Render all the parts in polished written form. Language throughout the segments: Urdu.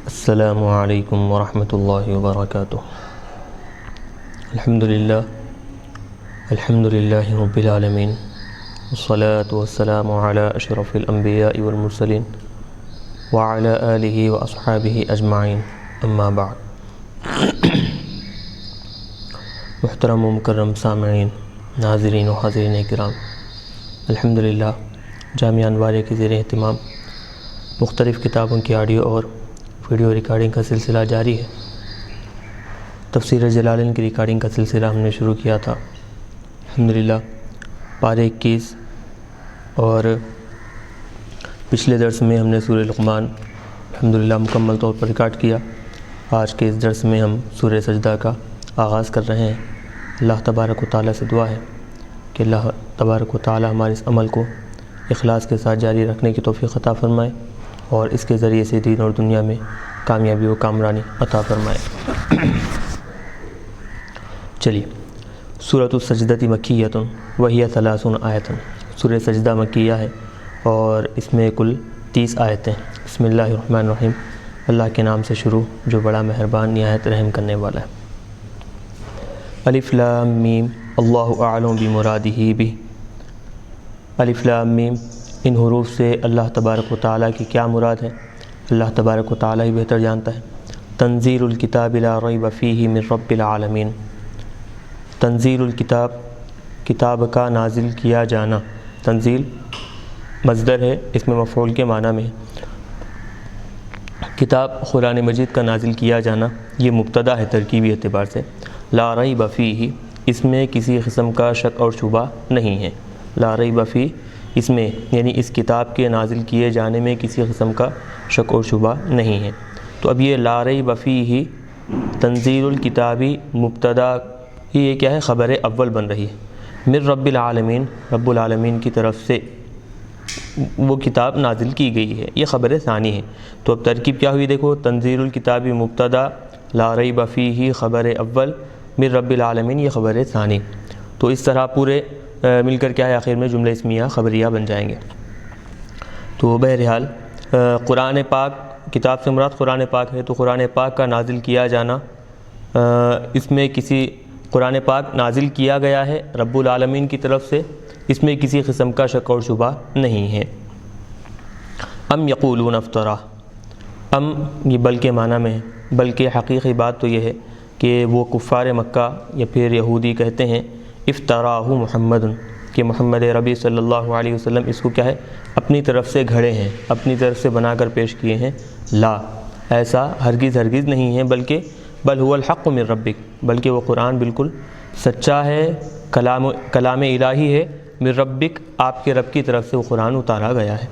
السلام علیکم ورحمۃ اللہ وبرکاتہ۔ الحمد للہ رب العالمین، والصلاة والسلام علی اشرف الانبیاء والمرسلین وعلی آلہ واصحابہ اجمعین، اما بعد۔ محترم و مکرم سامعین، ناظرین و حاضرین کرام، الحمدللہ جامعہ انواریہ کے زیر اہتمام مختلف کتابوں کی آڈیو اور ویڈیو ریکارڈنگ کا سلسلہ جاری ہے۔ تفسیر جلالین کی ریکارڈنگ کا سلسلہ ہم نے شروع کیا تھا، الحمدللہ پارہ 21، اور پچھلے درس میں ہم نے سورہ لقمان الحمدللہ مکمل طور پر ریکارڈ کیا۔ آج کے اس درس میں ہم سورہ سجدہ کا آغاز کر رہے ہیں۔ اللہ تبارک و تعالیٰ سے دعا ہے کہ اللہ تبارک و تعالیٰ ہمارے اس عمل کو اخلاص کے ساتھ جاری رکھنے کی توفیق عطا فرمائے اور اس کے ذریعے سے دین اور دنیا میں کامیابی و کامرانی عطا فرمائے۔ چلیے، سورۃ السجدۃ مکیۃ وہی 30 آیۃ۔ سورہ سجدہ مکیہ ہے اور اس میں کل 30 آیتیں۔ بسم اللہ الرحمن الرحیم، اللہ کے نام سے شروع جو بڑا مہربان نہایت رحم کرنے والا ہے۔ الف لام میم اللہ اعلم بمرادہ بہ۔ الف لام میم، ان حروف سے اللہ تبارک و تعالیٰ کی کیا مراد ہے اللہ تبارک و تعالیٰ ہی بہتر جانتا ہے۔ تنزیل الکتاب لا ریب فیہ من رب العالمین۔ تنزیل الکتاب، کتاب کا نازل کیا جانا۔ تنزیل مصدر ہے، اس میں مفعول کے معنی میں کتاب قرآن مجید کا نازل کیا جانا یہ مبتدا ہے ترکیبی اعتبار سے۔ لا ریب فیہ، اس میں کسی قسم کا شک اور شبہ نہیں ہے۔ لا ریب فیہ، اس میں یعنی اس کتاب کے نازل کیے جانے میں کسی قسم کا شک اور شبہ نہیں ہے۔ تو اب یہ لا ریب فیہ تنزیل الکتابی مبتدا، یہ کیا ہے؟ خبر اول بن رہی ہے۔ من رب العالمین، رب العالمین کی طرف سے وہ کتاب نازل کی گئی ہے، یہ خبر ثانی ہے۔ تو اب ترکیب کیا ہوئی دیکھو، تنزیل الکتابی مبتدا، لا ریب فیہ خبر اول، من رب العالمین یہ خبر ثانی۔ تو اس طرح پورے مل کر کیا ہے آخر میں جملہ اسمیہ خبریہ بن جائیں گے۔ تو بہرحال قرآن پاک، کتاب سے مراد قرآن پاک ہے، تو قرآن پاک کا نازل کیا جانا، اس میں کسی قرآن پاک نازل کیا گیا ہے رب العالمین کی طرف سے، اس میں کسی قسم کا شک اور شبہ نہیں ہے۔ ام یقولون افطرا، ام یہ بل کے معنی میں ہے، بلکہ حقیقی بات تو یہ ہے کہ وہ کفار مکہ یا پھر یہودی کہتے ہیں افتراہ محمد، کہ محمد ربی صلی اللہ علیہ وسلم اس کو کیا ہے اپنی طرف سے گھڑے ہیں، اپنی طرف سے بنا کر پیش کیے ہیں۔ لا، ایسا ہرگز نہیں ہے، بلکہ بل هو الحق من ربک، بلکہ وہ قرآن بالکل سچا ہے، کلام الہی ہے، من ربک، آپ کے رب کی طرف سے وہ قرآن اتارا گیا ہے۔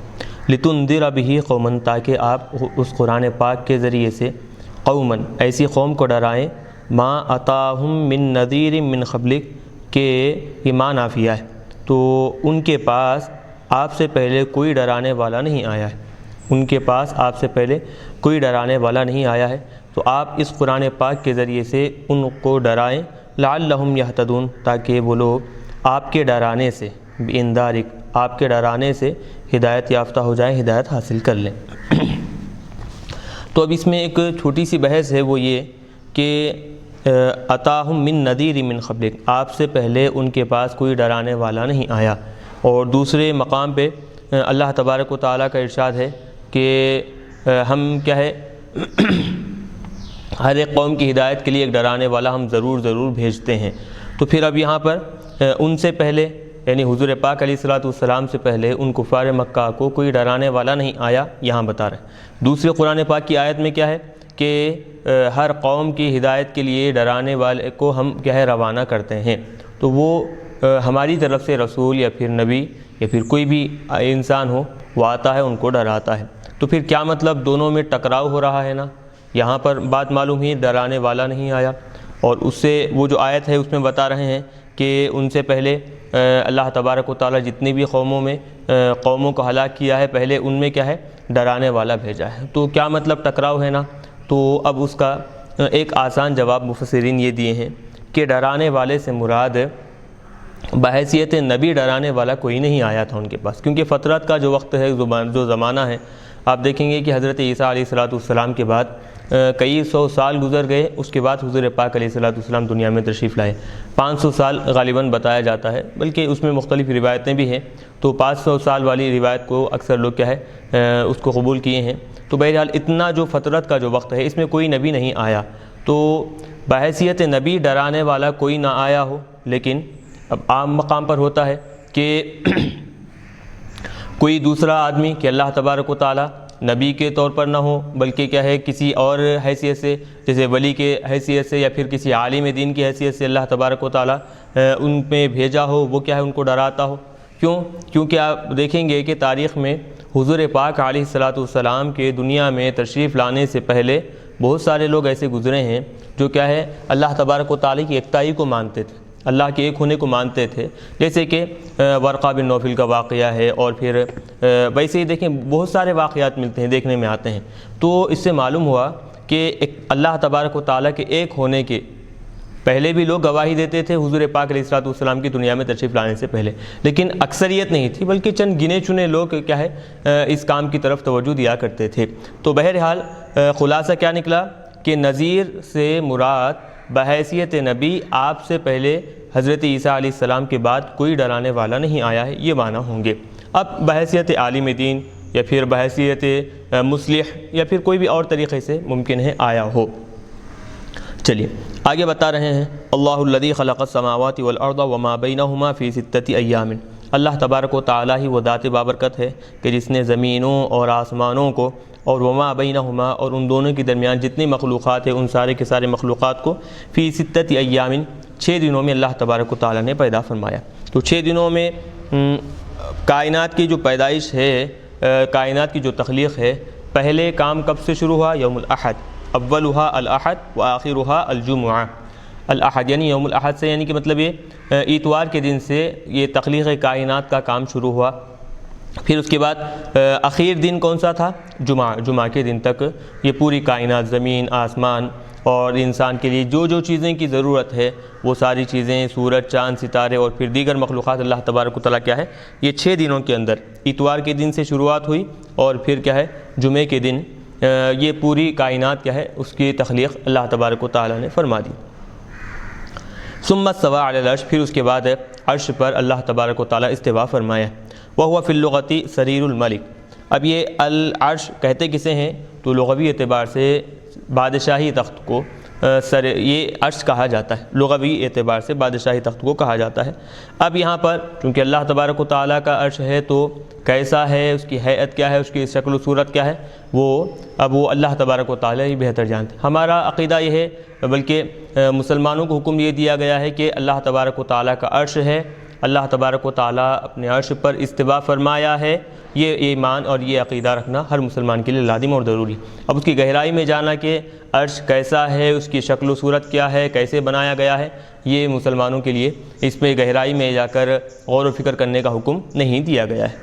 لتنذر بہ قوما، تاکہ آپ اس قرآن پاک کے ذریعے سے قوما ایسی قوم کو ڈرائیں، ما اتاہم من نذیر من قبلک، کہ یہ ماں نافیہ ہے، تو ان کے پاس آپ سے پہلے کوئی ڈرانے والا نہیں آیا ہے، ان کے پاس آپ سے پہلے کوئی ڈرانے والا نہیں آیا ہے، تو آپ اس قرآن پاک کے ذریعے سے ان کو ڈرائیں، لعلہم یہتدون، تاکہ وہ لوگ آپ کے ڈرانے سے، بانذارک، آپ کے ڈرانے سے ہدایت یافتہ ہو جائیں، ہدایت حاصل کر لیں۔ تو اب اس میں ایک چھوٹی سی بحث ہے، وہ یہ کہ اتاہم من نذیر من قبلک، آپ سے پہلے ان کے پاس کوئی ڈرانے والا نہیں آیا، اور دوسرے مقام پہ اللہ تبارک و تعالیٰ کا ارشاد ہے کہ ہم کیا ہے ہر ایک قوم کی ہدایت کے لیے ایک ڈرانے والا ہم ضرور بھیجتے ہیں۔ تو پھر اب یہاں پر ان سے پہلے یعنی حضور پاک علیہ الصلوۃ والسلام سے پہلے ان کفار مکہ کو کوئی ڈرانے والا نہیں آیا، یہاں بتا رہے ہیں۔ دوسرے قرآن پاک کی آیت میں کیا ہے کہ ہر قوم کی ہدایت کے لیے ڈرانے والے کو ہم کیا ہے روانہ کرتے ہیں، تو وہ ہماری طرف سے رسول یا پھر نبی یا پھر کوئی بھی انسان ہو، وہ آتا ہے ان کو ڈراتا ہے۔ تو پھر کیا مطلب دونوں میں ٹکراؤ ہو رہا ہے نا؟ یہاں پر بات معلوم ہی ڈرانے والا نہیں آیا، اور اس سے وہ جو آیت ہے اس میں بتا رہے ہیں کہ ان سے پہلے اللہ تبارک و تعالیٰ جتنی بھی قوموں کو ہلاک کیا ہے، پہلے ان میں کیا ہے ڈرانے والا بھیجا ہے۔ تو کیا مطلب ٹکراؤ ہے نا؟ تو اب اس کا ایک آسان جواب مفسرین یہ دیے ہیں کہ ڈرانے والے سے مراد بحیثیت نبی ڈرانے والا کوئی نہیں آیا تھا ان کے پاس، کیونکہ فطرت کا جو وقت ہے، جو زمانہ ہے، آپ دیکھیں گے کہ حضرت عیسیٰ علیہ السلام کے بعد کئی سو سال گزر گئے، اس کے بعد حضور پاک علیہ الصلوۃ والسلام دنیا میں تشریف لائے۔ 500 سال غالباً بتایا جاتا ہے، بلکہ اس میں مختلف روایتیں بھی ہیں، تو 500 سال والی روایت کو اکثر لوگ کیا ہے اس کو قبول کیے ہیں۔ تو بہرحال اتنا جو فترت کا جو وقت ہے اس میں کوئی نبی نہیں آیا، تو بحیثیت نبی ڈرانے والا کوئی نہ آیا ہو، لیکن اب عام مقام پر ہوتا ہے کہ کوئی دوسرا آدمی کہ اللہ تبارک و تعالیٰ نبی کے طور پر نہ ہو، بلکہ کیا ہے کسی اور حیثیت سے، جیسے ولی کے حیثیت سے یا پھر کسی عالم دین کی حیثیت سے اللہ تبارک و تعالیٰ ان پہ بھیجا ہو، وہ کیا ہے ان کو ڈراتا ہو۔ کیونکہ آپ دیکھیں گے کہ تاریخ میں حضور پاک علیہ الصلوۃ والسلام کے دنیا میں تشریف لانے سے پہلے بہت سارے لوگ ایسے گزرے ہیں جو کیا ہے اللہ تبارک و تعالیٰ کی یکتائی کو مانتے تھے، اللہ کے ایک ہونے کو مانتے تھے، جیسے کہ ورقہ بن نوفل کا واقعہ ہے، اور پھر ویسے ہی دیکھیں بہت سارے واقعات ملتے ہیں، دیکھنے میں آتے ہیں۔ تو اس سے معلوم ہوا کہ اللہ تبارک و تعالیٰ کے ایک ہونے کے پہلے بھی لوگ گواہی دیتے تھے حضور پاک علیہ الصلوۃ والسلام کی دنیا میں تشریف لانے سے پہلے، لیکن اکثریت نہیں تھی، بلکہ چند گنے چنے لوگ کیا ہے اس کام کی طرف توجہ دیا کرتے تھے۔ تو بہرحال خلاصہ کیا نکلا کہ نذیر سے مراد بحیثیت نبی آپ سے پہلے حضرت عیسیٰ علیہ السلام کے بعد کوئی ڈرانے والا نہیں آیا ہے، یہ معنی ہوں گے۔ اب بحیثیت عالم دین یا پھر بحیثیت مصلح یا پھر کوئی بھی اور طریقے سے ممکن ہے آیا ہو۔ چلیے آگے بتا رہے ہیں، اللہ الذی خلق السماوات والارض وما بینہما فی 6 ایام۔ اللہ تبارک و تعالیٰ ہی وہ ذات بابرکت ہے کہ جس نے زمینوں اور آسمانوں کو اور وما بینہما اور ان دونوں کے درمیان جتنی مخلوقات ہیں ان سارے کے سارے مخلوقات کو فی 6 ایام 6 دنوں میں اللہ تبارک و تعالیٰ نے پیدا فرمایا۔ تو 6 دنوں میں کائنات کی جو پیدائش ہے، کائنات کی جو تخلیق ہے، پہلے کام کب سے شروع ہوا؟ یوم الاحد، اولھا الاحد وآخرھا الجمعہ۔ الاحد یعنی یوم الاحد سے، یعنی کہ مطلب یہ اتوار کے دن سے یہ تخلیق کائنات کا کام شروع ہوا۔ پھر اس کے بعد اخیر دن کون سا تھا؟ جمعہ کے دن تک یہ پوری کائنات، زمین، آسمان اور انسان کے لیے جو جو چیزیں کی ضرورت ہے وہ ساری چیزیں، سورج، چاند، ستارے اور پھر دیگر مخلوقات، اللہ تبارک و تعالیٰ کیا ہے یہ 6 دنوں کے اندر، اتوار کے دن سے شروعات ہوئی اور پھر کیا ہے جمعے کے دن یہ پوری کائنات کیا ہے اس کی تخلیق اللہ تبارک و تعالیٰ نے فرما دی۔ ثم استوى علی العرش، پھر اس کے بعد عرش پر اللہ تبارک و تعالیٰ استوا فرمایا۔ وهو فی اللغۃ سریر الملک۔ اب یہ العرش کہتے کسے ہیں؟ تو لغوی اعتبار سے بادشاہی تخت کو یہ عرش کہا جاتا ہے، لغوی اعتبار سے بادشاہی تخت کو کہا جاتا ہے۔ اب یہاں پر چونکہ اللہ تبارک و تعالیٰ کا عرش ہے تو کیسا ہے، اس کی ہیئت کیا ہے، اس کی شکل و صورت کیا ہے، وہ اللہ تبارک و تعالیٰ ہی بہتر جانتے ہیں۔ ہمارا عقیدہ یہ ہے، بلکہ مسلمانوں کو حکم یہ دیا گیا ہے کہ اللہ تبارک و تعالیٰ کا عرش ہے، اللہ تبارک و تعالیٰ اپنے عرش پر استوا فرمایا ہے، یہ ایمان اور یہ عقیدہ رکھنا ہر مسلمان کے لیے لازم اور ضروری۔ اب اس کی گہرائی میں جانا کہ عرش کیسا ہے، اس کی شکل و صورت کیا ہے، کیسے بنایا گیا ہے، یہ مسلمانوں کے لیے اس میں گہرائی میں جا کر غور و فکر کرنے کا حکم نہیں دیا گیا ہے۔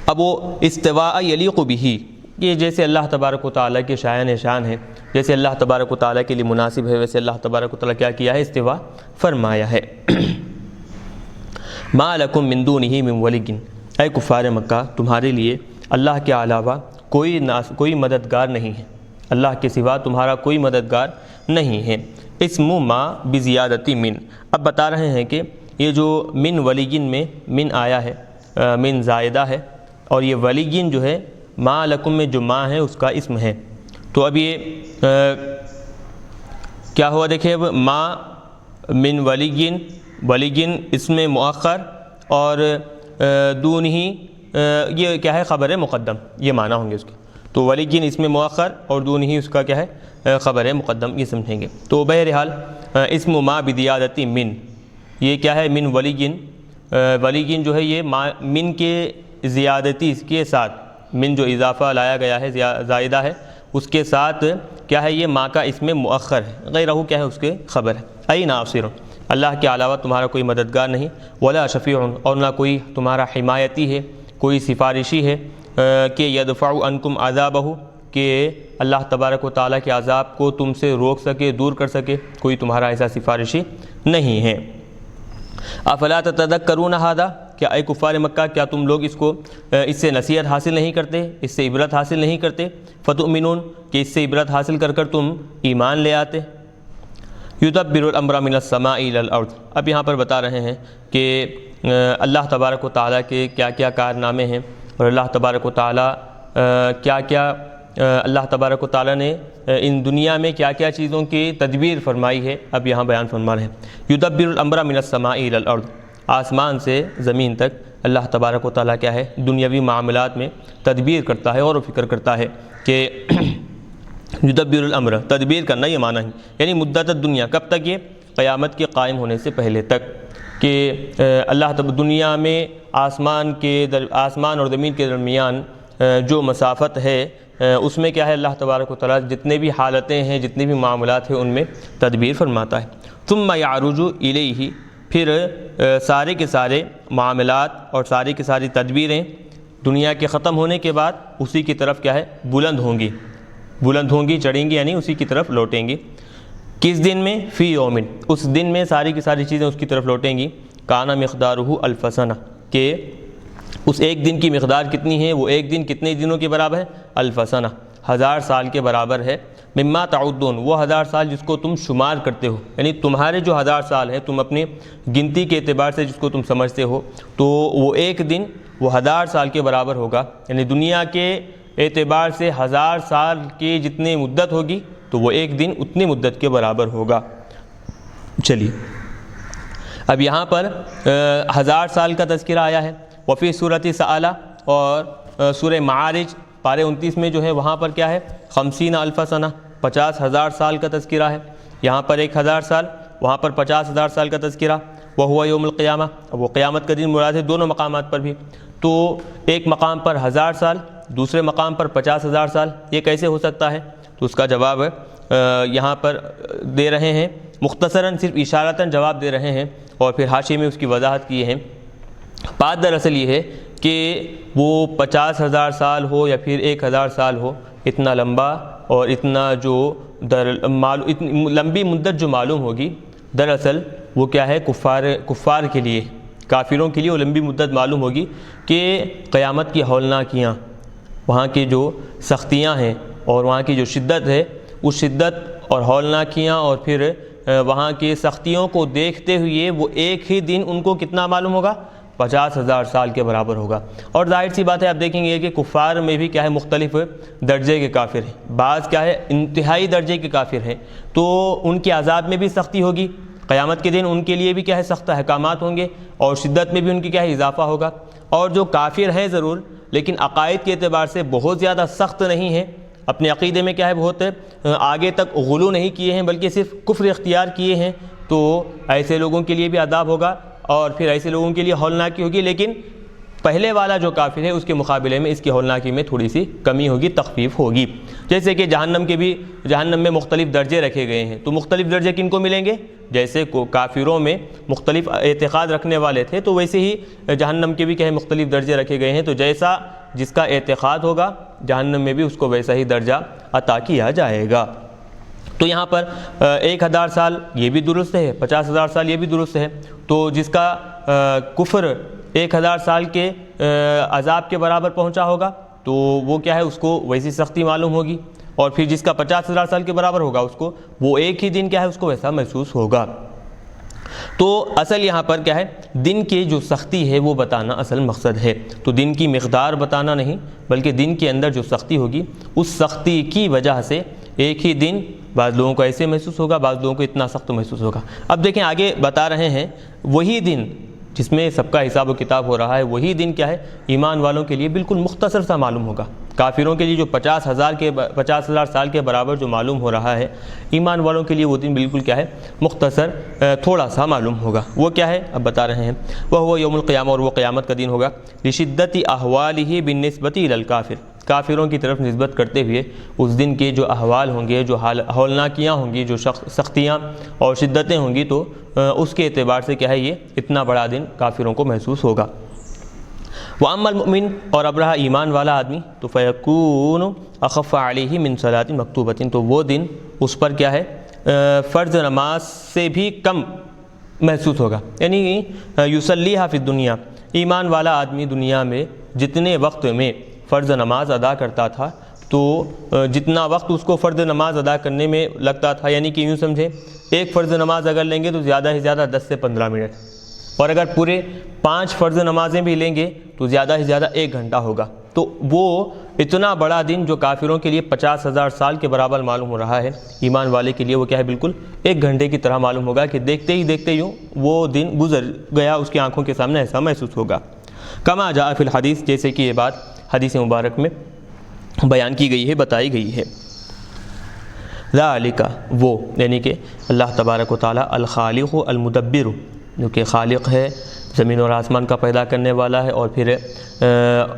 اب وہ استواء یلیق بہ، یہ جیسے اللہ تبارک و تعالیٰ کے شایان شان ہے، جیسے اللہ تبارک و تعالیٰ کے لیے مناسب ہے، ویسے اللہ تبارک و تعالیٰ کیا کیا ہے، استوا فرمایا ہے۔ ما لکم من دونہ من ولی، اے کفار مکہ تمہارے لیے اللہ کے علاوہ کوئی مددگار نہیں ہے، اللہ کے سوا تمہارا کوئی مددگار نہیں ہے۔ اسم ما بزیادتی من، اب بتا رہے ہیں کہ یہ جو من ولیین میں من آیا ہے، من زائدہ ہے، اور یہ ولیین جو ہے ما لکم میں جو ما ہے اس کا اسم ہے۔ تو اب یہ کیا ہوا، دیکھیں اب ما من ولیین، ولیین اسم مؤخر اور دون ہی یہ کیا ہے، خبر مقدم، یہ معنی ہوں گے اس کے۔ تو ولیین اسم مؤخر اور دون ہی اس کا کیا ہے، خبر مقدم، یہ سمجھیں گے۔ تو بہرحال اسم ما بزیادتی من، یہ کیا ہے، من ولیین، ولیین جو ہے یہ من کے زیادتی کے ساتھ، من جو اضافہ لایا گیا ہے زائدہ ہے اس کے ساتھ کیا ہے، یہ ما کا اسم مؤخر ہے، غیرہ کیا ہے اس کے خبر ہے۔ ای ناصر، اللہ کے علاوہ تمہارا کوئی مددگار نہیں، ولا شفیع، اور نہ کوئی تمہارا حمایتی ہے، کوئی سفارشی ہے کہ یدفع عنکم عذابہ، کہ اللہ تبارک و تعالیٰ کے عذاب کو تم سے روک سکے، دور کر سکے، کوئی تمہارا ایسا سفارشی نہیں ہے۔ افلا تتذکرون ھذا، کیا اے کفار مکہ کیا تم لوگ اس سے نصیحت حاصل نہیں کرتے، اس سے عبرت حاصل نہیں کرتے، فتؤمنون کہ اس سے عبرت حاصل کر کر تم ایمان لے آتے۔ یدبر الامر من السماء الی الارض، اب یہاں پر بتا رہے ہیں کہ اللہ تبارک و تعالیٰ کے کیا کیا کارنامے ہیں، اور اللہ تبارک و تعالیٰ اللہ تبارک و تعالیٰ نے ان دنیا میں کیا کیا چیزوں کی تدبیر فرمائی ہے، اب یہاں بیان فرما رہے ہیں۔ یدبر الامر من السماء الی الارض، آسمان سے زمین تک اللہ تبارک و تعالیٰ کیا ہے دنیاوی معاملات میں تدبیر کرتا ہے، غور و فکر کرتا ہے کہ یدبر الامر، تدبیر کرنا یہ معنی ہے، یعنی مدت دنیا، کب تک؟ یہ قیامت کے قائم ہونے سے پہلے تک، کہ اللہ دنیا میں آسمان اور زمین کے درمیان جو مسافت ہے اس میں کیا ہے اللہ تبارک و تعالیٰ جتنے بھی حالتیں ہیں، جتنے بھی معاملات ہیں ان میں تدبیر فرماتا ہے۔ ثم یعرج الیہ، پھر سارے کے سارے معاملات اور ساری کی ساری تدبیریں دنیا کے ختم ہونے کے بعد اسی کی طرف کیا ہے بلند ہوں گی، چڑھیں گی، یعنی اسی کی طرف لوٹیں گی۔ کس دن میں؟ فی یومن، اس دن میں ساری کی ساری چیزیں اس کی طرف لوٹیں گی۔ کانا مقدارہ الف سنہ، کہ اس ایک دن کی مقدار کتنی ہے، وہ ایک دن کتنے دنوں کے برابر ہے؟ الف سنہ، 1000 سال کے برابر ہے۔ مما تعدون، وہ 1000 سال جس کو تم شمار کرتے ہو، یعنی تمہارے جو 1000 سال ہیں تم اپنی گنتی کے اعتبار سے جس کو تم سمجھتے ہو، تو وہ ایک دن وہ 1000 سال کے برابر ہوگا، یعنی دنیا کے اعتبار سے 1000 سال کی جتنی مدت ہوگی تو وہ ایک دن اتنی مدت کے برابر ہوگا۔ چلیے اب یہاں پر 1000 سال کا تذکرہ آیا ہے۔ وفی صورت سألہ، اور سورہ معارج پارے 29 میں جو ہے وہاں پر کیا ہے 50 الف سنہ، 50,000 سال کا تذکرہ ہے۔ یہاں پر 1000 سال، وہاں پر 50,000 سال کا تذکرہ۔ وہو یوم القیامہ، وہ قیامت کا دن مراد ہے دونوں مقامات پر بھی۔ تو ایک مقام پر 1000 سال، دوسرے مقام پر 50,000 سال، یہ کیسے ہو سکتا ہے؟ تو اس کا جواب یہاں پر دے رہے ہیں، مختصراً صرف اشارتاً جواب دے رہے ہیں، اور پھر حاشیے میں اس کی وضاحت کی ہے۔ بات دراصل یہ ہے کہ وہ 50,000 سال ہو یا پھر 1000 سال ہو، اتنا لمبا اور اتنا جو اتنی لمبی مدت جو معلوم ہوگی، دراصل وہ کیا ہے کفار کے لیے، کافروں کے لیے وہ لمبی مدت معلوم ہوگی کہ قیامت کی ہولناکیاں، وہاں کی جو سختیاں ہیں اور وہاں کی جو شدت ہے، اس شدت اور ہولناکیاں اور پھر وہاں کی سختیوں کو دیکھتے ہوئے وہ ایک ہی دن ان کو کتنا معلوم ہوگا؟ 50,000 سال کے برابر ہوگا۔ اور ظاہر سی بات ہے آپ دیکھیں گے کہ کفار میں بھی کیا ہے مختلف درجے کے کافر ہیں، بعض کیا ہے انتہائی درجے کے کافر ہیں، تو ان کے عذاب میں بھی سختی ہوگی، قیامت کے دن ان کے لیے بھی کیا ہے سخت احکامات ہوں گے، اور شدت میں بھی ان کی کیا ہے اضافہ ہوگا۔ اور جو کافر ہیں ضرور، لیکن عقائد کے اعتبار سے بہت زیادہ سخت نہیں ہیں، اپنے عقیدے میں کیا ہے بہت آگے تک غلو نہیں کیے ہیں بلکہ صرف کفر اختیار کیے ہیں، تو ایسے لوگوں کے لیے بھی عذاب ہوگا اور پھر ایسے لوگوں کے لیے ہولناکی ہوگی، لیکن پہلے والا جو کافر ہے اس کے مقابلے میں اس کی ہولناکی میں تھوڑی سی کمی ہوگی، تخفیف ہوگی۔ جیسے کہ جہنم میں مختلف درجے رکھے گئے ہیں، تو مختلف درجے کن کو ملیں گے؟ جیسے کافروں میں مختلف اعتقاد رکھنے والے تھے، تو ویسے ہی جہنم کے بھی کیا ہے مختلف درجے رکھے گئے ہیں، تو جیسا جس کا اعتقاد ہوگا جہنم میں بھی اس کو ویسا ہی درجہ عطا کیا جائے گا۔ تو یہاں پر 1000 سال یہ بھی درست ہے، 50,000 سال یہ بھی درست ہے، تو جس کا کفر 1000 سال کے عذاب کے برابر پہنچا ہوگا تو وہ کیا ہے اس کو ویسی سختی معلوم ہوگی، اور پھر جس کا 50,000 سال کے برابر ہوگا اس کو وہ ایک ہی دن کیا ہے اس کو ویسا محسوس ہوگا۔ تو اصل یہاں پر کیا ہے دن کی جو سختی ہے وہ بتانا اصل مقصد ہے، تو دن کی مقدار بتانا نہیں بلکہ دن کے اندر جو سختی ہوگی اس سختی کی وجہ سے ایک ہی دن بعض لوگوں کو ایسے محسوس ہوگا، بعض لوگوں کو اتنا سخت محسوس ہوگا۔ اب دیکھیں آگے بتا رہے ہیں وہی دن جس میں سب کا حساب و کتاب ہو رہا ہے، وہی دن کیا ہے ایمان والوں کے لیے بالکل مختصر سا معلوم ہوگا۔ کافروں کے لیے جو 50,000 سال کے برابر جو معلوم ہو رہا ہے، ایمان والوں کے لیے وہ دن بالکل کیا ہے مختصر تھوڑا سا معلوم ہوگا۔ وہ کیا ہے اب بتا رہے ہیں، وہ یوم القیامہ، اور وہ قیامت کا دن ہوگا۔ لشدت احوالہ بالنسبۃ الی الکافر، کافروں کی طرف نسبت کرتے ہوئے اس دن کے جو احوال ہوں گے، جو ہولناکیاں ہوں گی، جو سختیاں اور شدتیں ہوں گی، تو اس کے اعتبار سے کیا ہے یہ اتنا بڑا دن کافروں کو محسوس ہوگا۔ وَأَمَّا الْمُؤْمِنُ، اور اب رہا ایمان والا آدمی، تو فَيَكُونُ أَخَفَّ عَلَيْهِ مِنْ صَلَاةٍ مَكْتُوبَةٍ، تو وہ دن اس پر کیا ہے فرض نماز سے بھی کم محسوس ہوگا، یعنی یصلیھا فی الدنیا، ایمان والا آدمی دنیا میں جتنے وقت میں فرض نماز ادا کرتا تھا تو جتنا وقت اس کو فرض نماز ادا کرنے میں لگتا تھا، یعنی کہ یوں سمجھیں ایک فرض نماز اگر لیں گے تو زیادہ سے زیادہ 10 سے 15 منٹ، اور اگر پورے 5 فرض نمازیں بھی لیں گے تو زیادہ سے زیادہ 1 گھنٹہ ہوگا۔ تو وہ اتنا بڑا دن جو کافروں کے لیے 50,000 سال کے برابر معلوم ہو رہا ہے، ایمان والے کے لیے وہ کیا ہے، بالکل 1 گھنٹے کی طرح معلوم ہوگا کہ دیکھتے ہی یوں وہ دن گزر گیا، اس کی آنکھوں کے سامنے ایسا محسوس ہوگا۔ کما جاء فی الحدیث، جیسے کہ یہ بات حدیث مبارک میں بیان کی گئی ہے، بتائی گئی ہے۔ ذالک، وہ یعنی کہ اللہ تبارک و تعالیٰ الخالق المدبر، جو کہ خالق ہے، زمین اور آسمان کا پیدا کرنے والا ہے، اور پھر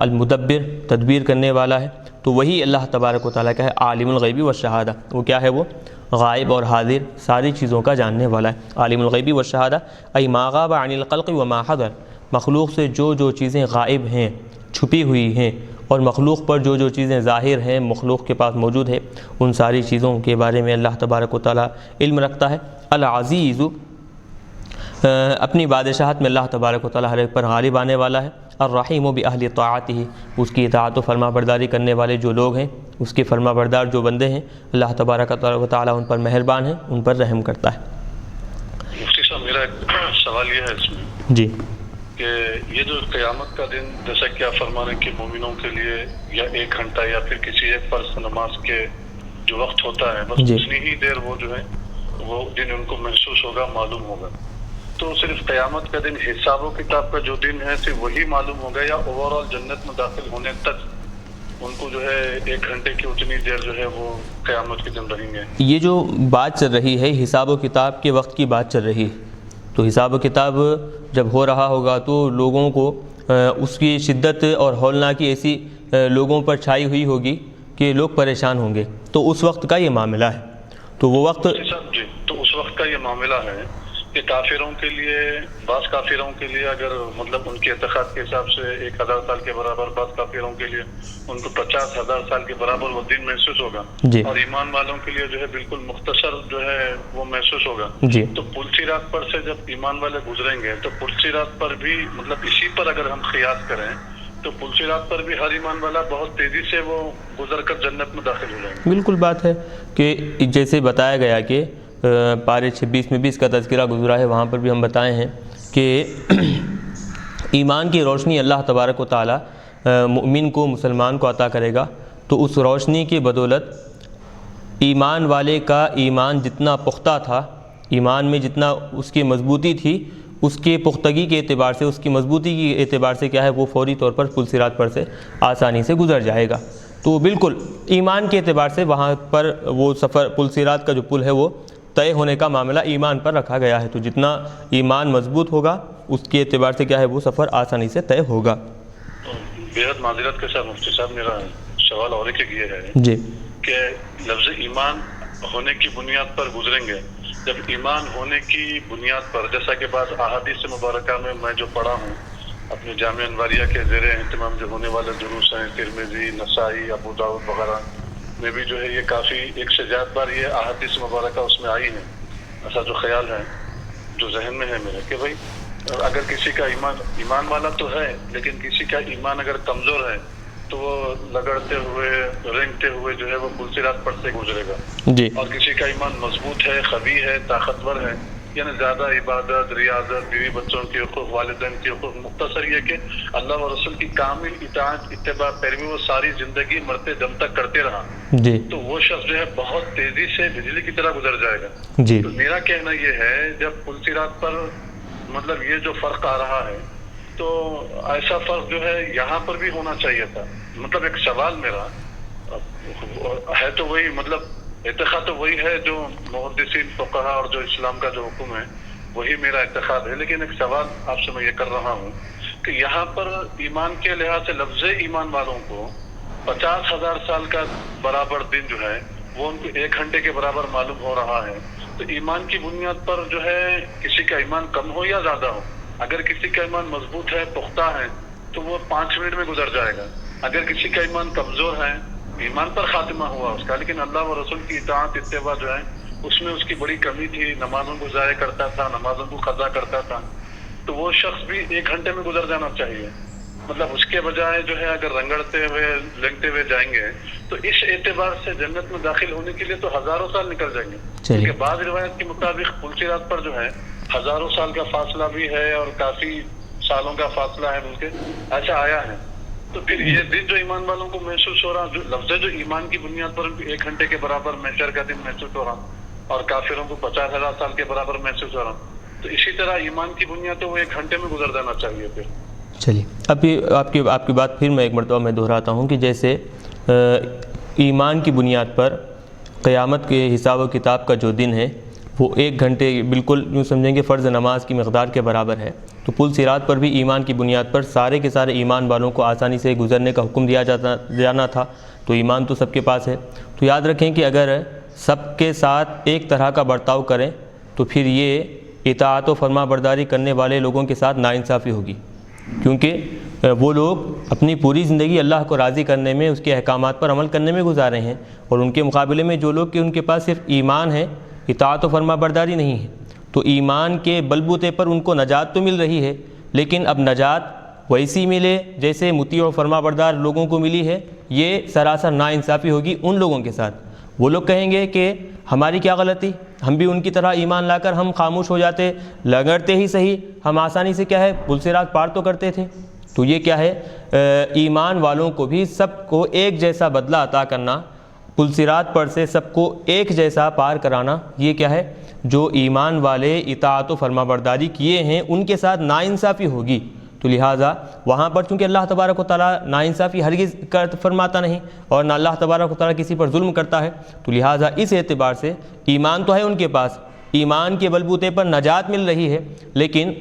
المدبر تدبیر کرنے والا ہے، تو وہی اللہ تبارک و تعالیٰ کا ہے عالم الغیب والشہادہ، وہ کیا ہے، وہ غائب اور حاضر ساری چیزوں کا جاننے والا ہے۔ عالم الغیب والشہادہ ای ما غاب عن الخلق وما حضر، مخلوق سے جو چیزیں غائب ہیں، چھپی ہوئی ہیں، اور مخلوق پر جو چیزیں ظاہر ہیں، مخلوق کے پاس موجود ہے، ان ساری چیزوں کے بارے میں اللہ تبارک و تعالیٰ علم رکھتا ہے۔ العزیز، اپنی بادشاہت میں اللہ تبارک و تعالیٰ ہر ایک پر غالب آنے والا ہے۔ الرحیم بأہل طاعتہ، اس کی اطاعت و فرما برداری کرنے والے جو لوگ ہیں، اس کے فرما بردار جو بندے ہیں، اللہ تبارک و تعالیٰ ان پر مہربان ہیں، ان پر رحم کرتا ہے۔ مفتی صاحب، میرا ایک سوال یہ ہے اس میں جی کہ یہ جو قیامت کا دن، جیسا کہ آپ فرما رہے ہیں کہ مومنوں کے لیے یا 1 گھنٹہ یا پھر کسی ایک فرض نماز کے جو وقت ہوتا ہے، بس جی اتنی ہی دیر وہ جو ہے وہ دن ان کو محسوس ہوگا، معلوم ہوگا، تو صرف قیامت کا دن، حساب و کتاب کا جو دن ہے صرف وہی معلوم ہوگا، یا اوور آل جنت میں داخل ہونے تک ان کو جو ہے 1 گھنٹے کی اتنی دیر جو ہے وہ قیامت کے دن رہیں گے؟ یہ جو بات چل رہی ہے حساب و کتاب کے وقت کی بات چل رہی ہے، تو حساب و کتاب جب ہو رہا ہوگا تو لوگوں کو اس کی شدت اور ہولناکی ایسی لوگوں پر چھائی ہوئی ہوگی کہ لوگ پریشان ہوں گے، تو اس وقت کا یہ معاملہ ہے۔ تو وہ وقت جی، تو اس وقت کا یہ معاملہ ہے کہ کافروں کے لیے، بعض کافروں کے لیے اگر مطلب ان کے اعتقاد کے حساب سے 1000 سال کے برابر، بعض کافروں کے لیے ان کو 50,000 سال کے برابر وہ دن محسوس ہوگا، جی اور ایمان والوں کے لیے جو ہے بالکل مختصر جو ہے وہ محسوس ہوگا۔ جی تو پلسی رات پر سے جب ایمان والے گزریں گے تو پلسی رات پر بھی مطلب اسی پر اگر ہم قیاس کریں تو پلسی رات پر بھی ہر ایمان والا بہت تیزی سے وہ گزر کر جنت میں داخل ہو جائیں گے۔ بالکل بات ہے کہ جیسے بتایا گیا کہ پارے 26 میں بھی اس کا تذکرہ گزرا ہے، وہاں پر بھی ہم بتائے ہیں کہ ایمان کی روشنی اللہ تبارک و تعالیٰ مؤمن کو، مسلمان کو عطا کرے گا، تو اس روشنی کی بدولت ایمان والے کا ایمان جتنا پختہ تھا، ایمان میں جتنا اس کی مضبوطی تھی، اس کے پختگی کے اعتبار سے، اس کی مضبوطی کے اعتبار سے کیا ہے، وہ فوری طور پر پل صراط پر سے آسانی سے گزر جائے گا۔ تو بالکل ایمان کے اعتبار سے وہاں پر وہ سفر، پل صراط کا جو پل ہے وہ طے ہونے کا معاملہ ایمان پر رکھا گیا ہے، تو جتنا ایمان مضبوط ہوگا اس کے اعتبار سے کیا ہے، وہ سفر آسانی سے طے ہوگا۔ بےحد معذرت کے ساتھ مفتی صاحب، میرا سوال اور ایک یہ ہے جی کہ لفظ ایمان ہونے کی بنیاد پر گزریں گے، جب ایمان ہونے کی بنیاد پر، جیسا کہ بعض احادیث مبارکہ میں جو پڑھا ہوں اپنے جامعہ انواریہ کے زیر اہتمام جو ہونے والے دروس ہیں، ترمذی، نسائی، ابو داؤد وغیرہ میں بھی جو ہے یہ کافی 1 سے زیادہ بار یہ احادیث مبارکہ اس میں آئی ہیں۔ ایسا جو خیال ہے جو ذہن میں ہے میرے کہ بھائی اگر کسی کا ایمان والا تو ہے، لیکن کسی کا ایمان اگر کمزور ہے تو وہ لگڑتے ہوئے، رینگتے ہوئے جو ہے وہ پل صراط پر سے گزرے گا، جی اور کسی کا ایمان مضبوط ہے، قوی ہے، طاقتور ہے، یعنی زیادہ عبادت، ریاضت، بیوی بچوں کے حقوق، والدین کے حقوق، مختصر یہ کہ اللہ و رسول کی کامل اطاعت، اتباع، پیروی وہ ساری زندگی مرتے دم تک کرتے رہا، جی تو وہ شخص جو ہے بہت تیزی سے بجلی کی طرح گزر جائے گا۔ جی تو میرا کہنا یہ ہے جب پل صراط پر مطلب یہ جو فرق آ رہا ہے تو ایسا فرق جو ہے یہاں پر بھی ہونا چاہیے تھا۔ مطلب ایک سوال میرا ہے تو وہی، مطلب اعتقاد تو وہی ہے جو محدثین، فقہاء اور جو اسلام کا جو حکم ہے وہی میرا اعتقاد ہے، لیکن ایک سوال آپ سے میں یہ کر رہا ہوں کہ یہاں پر ایمان کے لحاظ سے لفظ ایمان والوں کو 50,000 سال کا برابر دن جو ہے وہ ان کو 1 گھنٹے کے برابر معلوم ہو رہا ہے، تو ایمان کی بنیاد پر جو ہے کسی کا ایمان کم ہو یا زیادہ ہو، اگر کسی کا ایمان مضبوط ہے، پختہ ہے، تو وہ 5 منٹ میں گزر جائے گا، اگر کسی کا ایمان کمزور ہے، ایمان پر خاتمہ ہوا اس کا، لیکن اللہ و رسول کی اطاعت، اتباع جو ہے اس میں اس کی بڑی کمی تھی، نمازوں کو ضائع کرتا تھا، نمازوں کو قضا کرتا تھا، تو وہ شخص بھی 1 گھنٹے میں گزر جانا چاہیے. مطلب اس کے بجائے جو ہے اگر رنگڑتے ہوئے لنگتے ہوئے جائیں گے تو اس اعتبار سے جنت میں داخل ہونے کے لیے تو ہزاروں سال نکل جائیں گے. کیونکہ بعض روایت کے مطابق پل صراط پر جو ہے ہزاروں سال کا فاصلہ بھی ہے اور کافی سالوں کا فاصلہ ہے بول کے ایسا آیا ہے. تو پھر یہ دن جو ایمان والوں کو محسوس ہو رہا, جو لفظ جو ایمان کی بنیاد پر 1 گھنٹے کے برابر محشر کا دن محسوس ہو رہا اور کافروں کو 50,000 سال کے برابر محسوس ہو رہا, تو اسی طرح ایمان کی بنیاد تو وہ 1 گھنٹے میں گزر جانا چاہیے. پھر چلیے اب آپ کی بات پھر میں ایک مرتبہ میں دہراتا ہوں کہ جیسے ایمان کی بنیاد پر قیامت کے حساب و کتاب کا جو دن ہے وہ 1 گھنٹے بالکل یوں سمجھیں کہ فرض نماز کی مقدار کے برابر ہے, تو پل صراط پر بھی ایمان کی بنیاد پر سارے کے سارے ایمان والوں کو آسانی سے گزرنے کا حکم جانا تھا. تو ایمان تو سب کے پاس ہے. تو یاد رکھیں کہ اگر سب کے ساتھ ایک طرح کا برتاؤ کریں تو پھر یہ اطاعت و فرما برداری کرنے والے لوگوں کے ساتھ ناانصافی ہوگی, کیونکہ وہ لوگ اپنی پوری زندگی اللہ کو راضی کرنے میں, اس کے احکامات پر عمل کرنے میں گزارے ہیں, اور ان کے مقابلے میں جو لوگ کہ ان کے پاس صرف ایمان ہے, اطاعت و فرما برداری نہیں ہے, تو ایمان کے بلبوتے پر ان کو نجات تو مل رہی ہے, لیکن اب نجات ویسی ملے جیسے مطیع و فرما بردار لوگوں کو ملی ہے, یہ سراسر ناانصافی ہوگی ان لوگوں کے ساتھ. وہ لوگ کہیں گے کہ ہماری کیا غلطی, ہم بھی ان کی طرح ایمان لا کر ہم خاموش ہو جاتے, لگڑتے ہی صحیح, ہم آسانی سے کیا ہے پل صراط پار تو کرتے تھے. تو یہ کیا ہے, ایمان والوں کو بھی سب کو ایک جیسا بدلہ عطا کرنا, پل صراط پر سے سب کو ایک جیسا پار کرانا, یہ کیا ہے جو ایمان والے اطاعت و فرما برداری کیے ہیں ان کے ساتھ ناانصافی ہوگی. تو لہٰذا وہاں پر چونکہ اللہ تبارک و تعالیٰ ناانصافی ہرگز فرماتا نہیں اور نہ اللہ تبارک و تعالیٰ کسی پر ظلم کرتا ہے, تو لہٰذا اس اعتبار سے ایمان تو ہے ان کے پاس, ایمان کے بلبوتے پر نجات مل رہی ہے, لیکن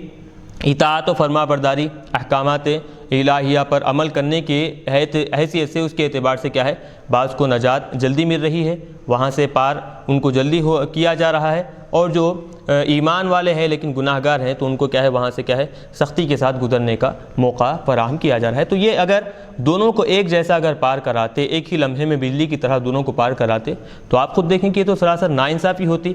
اطاعت و فرما برداری احکامات الہیہ پر عمل کرنے کی حیثیت سے اس کے اعتبار سے کیا ہے بعض کو نجات جلدی مل رہی ہے, وہاں سے پار ان کو جلدی کیا جا رہا ہے, اور جو ایمان والے ہیں لیکن گناہ گار ہیں تو ان کو کیا ہے وہاں سے کیا ہے سختی کے ساتھ گزرنے کا موقع فراہم کیا جا رہا ہے. تو یہ اگر دونوں کو ایک جیسا اگر پار کراتے, ایک ہی لمحے میں بجلی کی طرح دونوں کو پار کراتے, تو آپ خود دیکھیں کہ یہ تو سراسر ناانصافی ہوتی.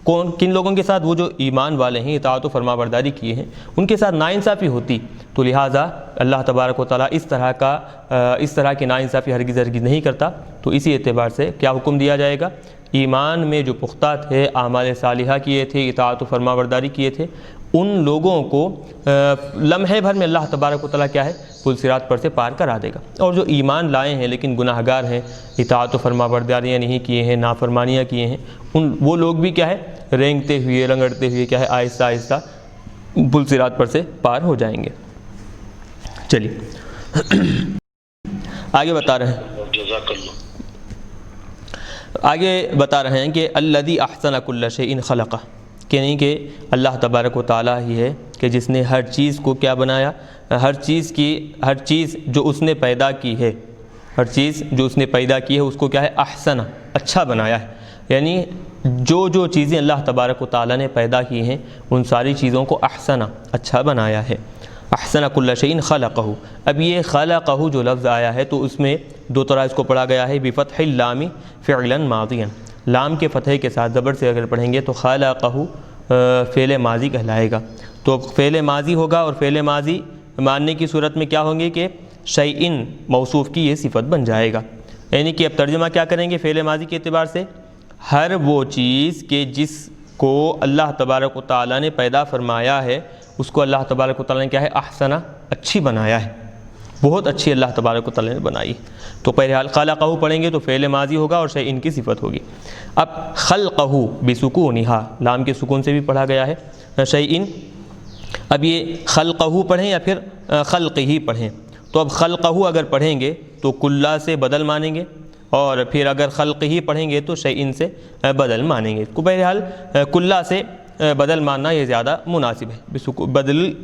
کن لوگوں کے ساتھ, وہ جو ایمان والے ہیں اطاعت و فرما برداری کیے ہیں ان کے ساتھ ناانصافی ہوتی. تو لہٰذا اللہ تبارک و تعالیٰ اس طرح کی ناانصافی ہرگز نہیں کرتا. تو اسی اعتبار سے کیا حکم دیا جائے گا, ایمان میں جو پختہ تھے, اعمال صالحہ کیے تھے, اطاعت و فرما برداری کیے تھے, ان لوگوں کو لمحے بھر میں اللہ تبارک و تعالیٰ کیا ہے پل صراط پر سے پار کرا دے گا. اور جو ایمان لائے ہیں لیکن گناہ گار ہیں, اطاعت و فرما برداریاں نہیں کیے ہیں, نافرمانیاں کیے ہیں, وہ لوگ بھی کیا ہے رینگتے ہوئے رنگڑتے ہوئے کیا ہے آہستہ آہستہ پل صراط پر سے پار ہو جائیں گے. چلیے آگے بتا رہے ہیں, جزاک اللہ. آگے بتا رہے ہیں کہ الذی احسن کل شیء خلقہ, کہ نہیں کہ اللہ تبارک و تعالیٰ ہی ہے کہ جس نے ہر چیز کو کیا بنایا, ہر چیز جو اس نے پیدا کی ہے, ہر چیز جو اس نے پیدا کی ہے اس کو کیا ہے احسن, اچھا بنایا ہے. یعنی جو چیزیں اللہ تبارک و تعالیٰ نے پیدا کی ہیں ان ساری چیزوں کو احسن, اچھا بنایا ہے. احسن کل شیء خلقہ, اب یہ خلقہ جو لفظ آیا ہے تو اس میں دو طرح اس کو پڑھا گیا ہے, بفتح اللام فعلا ماضیا, لام کے فتح کے ساتھ زبر سے اگر پڑھیں گے تو خلقہ فعل ماضی کہلائے گا. تو فعل ماضی ہوگا, اور فعل ماضی ماننے کی صورت میں کیا ہوں گے کہ شیئن موصوف کی یہ صفت بن جائے گا. یعنی کہ اب ترجمہ کیا کریں گے فعل ماضی کے اعتبار سے, ہر وہ چیز کہ جس کو اللہ تبارک و تعالیٰ نے پیدا فرمایا ہے اس کو اللہ تبارک و تعالیٰ نے کیا ہے احسنہ, اچھی بنایا ہے, بہت اچھی اللہ تبارک و تعالیٰ نے بنائی. تو بہرحال خلقہ پڑھیں گے تو فعل ماضی ہوگا اور شیئن کی صفت ہوگی. اب خلقہ بسکونہا, لام کے سکون سے بھی پڑھا گیا ہے شیئن. اب یہ خلقہ پڑھیں یا پھر خلقہ پڑھیں, تو اب خلقہ اگر پڑھیں گے تو کلہ سے بدل مانیں گے, اور پھر اگر خلقہ پڑھیں گے تو شیئن سے بدل مانیں گے. تو بہرحال کلہ سے بدل ماننا یہ زیادہ مناسب ہے,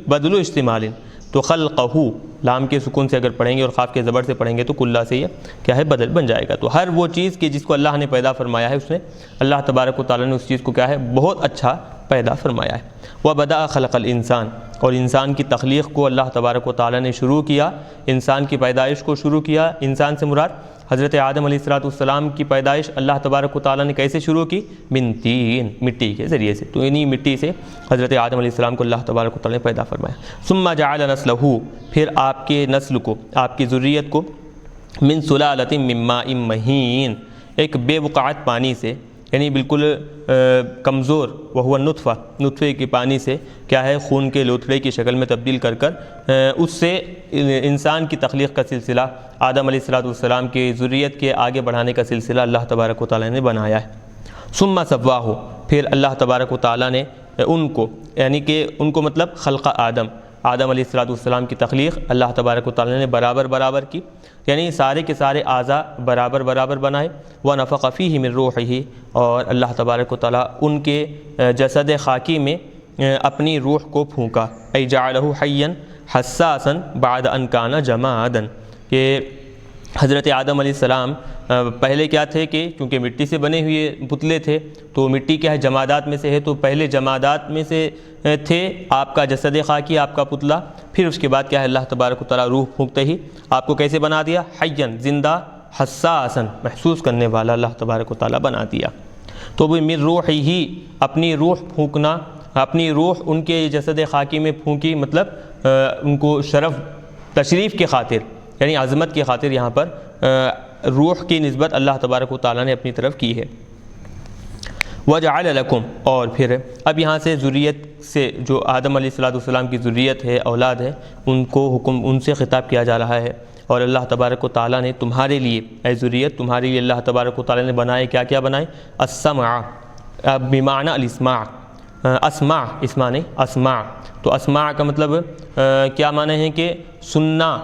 بدل استعمال. تو خلقہ لام کے سکون سے اگر پڑھیں گے اور خاف کے زبر سے پڑھیں گے تو کلہ سے یہ کیا ہے بدل بن جائے گا. تو ہر وہ چیز کہ جس کو اللہ نے پیدا فرمایا ہے اس نے اللہ تبارک و تعالیٰ نے اس چیز کو کیا ہے بہت اچھا پیدا فرمایا ہے. وبدأ خلق الانسان, اور انسان کی تخلیق کو اللہ تبارک و تعالیٰ نے شروع کیا, انسان کی پیدائش کو شروع کیا. انسان سے مراد حضرت آدم علیہ السلام کی پیدائش اللہ تبارک و تعالیٰ نے کیسے شروع کی؟ من طین، مٹی کے ذریعے سے، تو انہی مٹی سے حضرت آدم علیہ السلام کو اللہ تبارک و تعالیٰ نے پیدا فرمایا۔ ثم جعل نسلہ، پھر آپ کے نسل کو، آپ کی ذریت کو، من سلالۃ من ماء مہین، ایک بے وقعت پانی سے، یعنی بالکل کمزور، وہو نطفہ، نطفے کے پانی سے کیا ہے، خون کے لوتھڑے کی شکل میں تبدیل کر اس سے انسان کی تخلیق کا سلسلہ، آدم علیہ السلام کی ذریت کے آگے بڑھانے کا سلسلہ اللہ تبارک و تعالیٰ نے بنایا ہے۔ ثم سواہ، پھر اللہ تبارک و تعالیٰ نے ان کو، یعنی کہ ان کو مطلب خلق آدم علیہ السلام کی تخلیق اللہ تبارک و تعالیٰ نے برابر کی، یعنی سارے کے سارے اعضاء برابر بنائے۔ وَنَفَخَ فِيهِ مِن رُوحِهِ، اور اللہ تبارک و تعالیٰ ان کے جسد خاکی میں اپنی روح کو پھونکا، اَيْ جَعَلَهُ حَيًّا حَسَّاسًا بَعْدَ أَنْ كَانَ جَمَادًا، کہ حضرت آدم علیہ السلام پہلے کیا تھے کہ کیونکہ مٹی سے بنے ہوئے پتلے تھے، تو مٹی کیا ہے، جمادات میں سے ہے، تو پہلے جمادات میں سے تھے آپ کا جسد خاکی، آپ کا پتلا، پھر اس کے بعد کیا ہے، اللہ تبارک و تعالیٰ روح پھونکتے ہی آپ کو کیسے بنا دیا، حیًّا، زندہ، حساساً، محسوس کرنے والا اللہ تبارک و تعالیٰ بنا دیا۔ تو وہ من روحہ، اپنی روح پھونکنا، اپنی روح ان کے جسد خاکی میں پھونکی، مطلب ان کو شرف، تشریف کی خاطر، یعنی عظمت کی خاطر یہاں پر روح کی نسبت اللہ تبارک و تعالیٰ نے اپنی طرف کی ہے۔ وَجَعَلَ لَكُمْ، اور پھر اب یہاں سے ذریت سے، جو آدم علیہ السلام کی ذریت ہے، اولاد ہے، ان کو حکم، ان سے خطاب کیا جا رہا ہے، اور اللہ تبارک و تعالیٰ نے تمہارے لیے، اے ذریت، تمہارے لیے اللہ تبارک و تعالیٰ نے بنائے، کیا بنائے، السمع، بمعنی الاسماع، اسماع، اسماع نہیں، اسماع، تو اسماع کا مطلب کیا معنی ہے کہ سننا،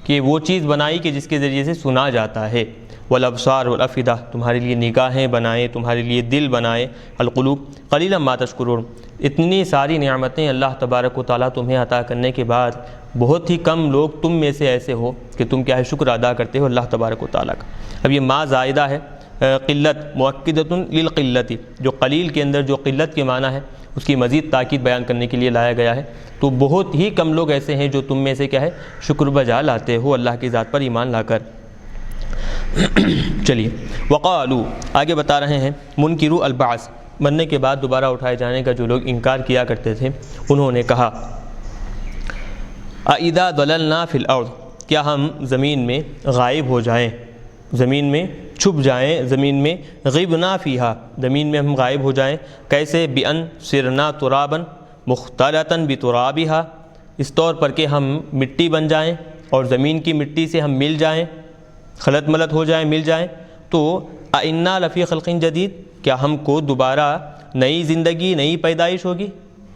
کہ وہ چیز بنائی کہ جس کے ذریعے سے سنا جاتا ہے۔ والابصار والافئدہ، تمہارے لیے نگاہیں بنائے، تمہارے لیے دل بنائے، القلوب قلیلا ما تشکرون، اتنی ساری نعمتیں اللہ تبارک و تعالیٰ تمہیں عطا کرنے کے بعد بہت ہی کم لوگ تم میں سے ایسے ہو کہ تم کیا ہے، شکر ادا کرتے ہو اللہ تبارک و تعالیٰ کا۔ اب یہ ما زائدہ ہے، قلت مؤکدۃ للقلت، جو قلیل کے اندر جو قلت کے معنی ہے اس کی مزید تاکید بیان کرنے کے لیے لایا گیا ہے، تو بہت ہی کم لوگ ایسے ہیں جو تم میں سے کیا ہے، شکر بجا لاتے ہو اللہ کی ذات پر ایمان لا کر۔ چلیے، وقالو، آگے بتا رہے ہیں، منکرو البعث، مرنے کے بعد دوبارہ اٹھائے جانے کا جو لوگ انکار کیا کرتے تھے، انہوں نے کہا، اذا ضللنا فی الارض، کیا ہم زمین میں غائب ہو جائیں، زمین میں چھپ جائیں، زمین میں غبنا فیہا، زمین میں ہم غائب ہو جائیں، کیسے، بان صرنا ترابا مختلطا بترابہا، اس طور پر کہ ہم مٹی بن جائیں اور زمین کی مٹی سے ہم مل جائیں، خلط ملط ہو جائیں، مل جائیں، تو انا لفی خلق جدید، کیا ہم کو دوبارہ نئی زندگی، نئی پیدائش ہوگی،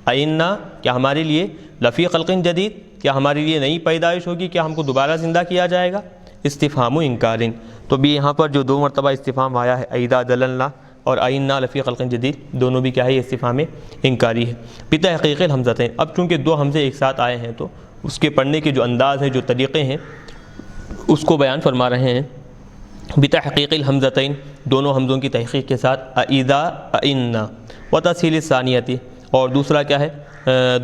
انا، کیا ہمارے لیے، لفی خلق جدید، کیا ہمارے لیے نئی پیدائش ہوگی، کیا ہم کو دوبارہ زندہ کیا جائے گا، استفہام و انکارن، تو بھی یہاں پر جو دو مرتبہ استفہام آیا ہے، اذا ضللنا اور انا لفی خلق جدید، دونوں بھی کیا ہے، استفہام انکاری ہے، بتحقیق الحمزتین۔ اب چونکہ دو حمزے ایک ساتھ آئے ہیں تو اس کے پڑھنے کے جو انداز ہیں، جو طریقے ہیں، اس کو بیان فرما رہے ہیں، بتحقیق الحمزتین، دونوں حمزوں کی تحقیق کے ساتھ، اذا انا، وتسہیل الثانیۃ، اور دوسرا کیا ہے،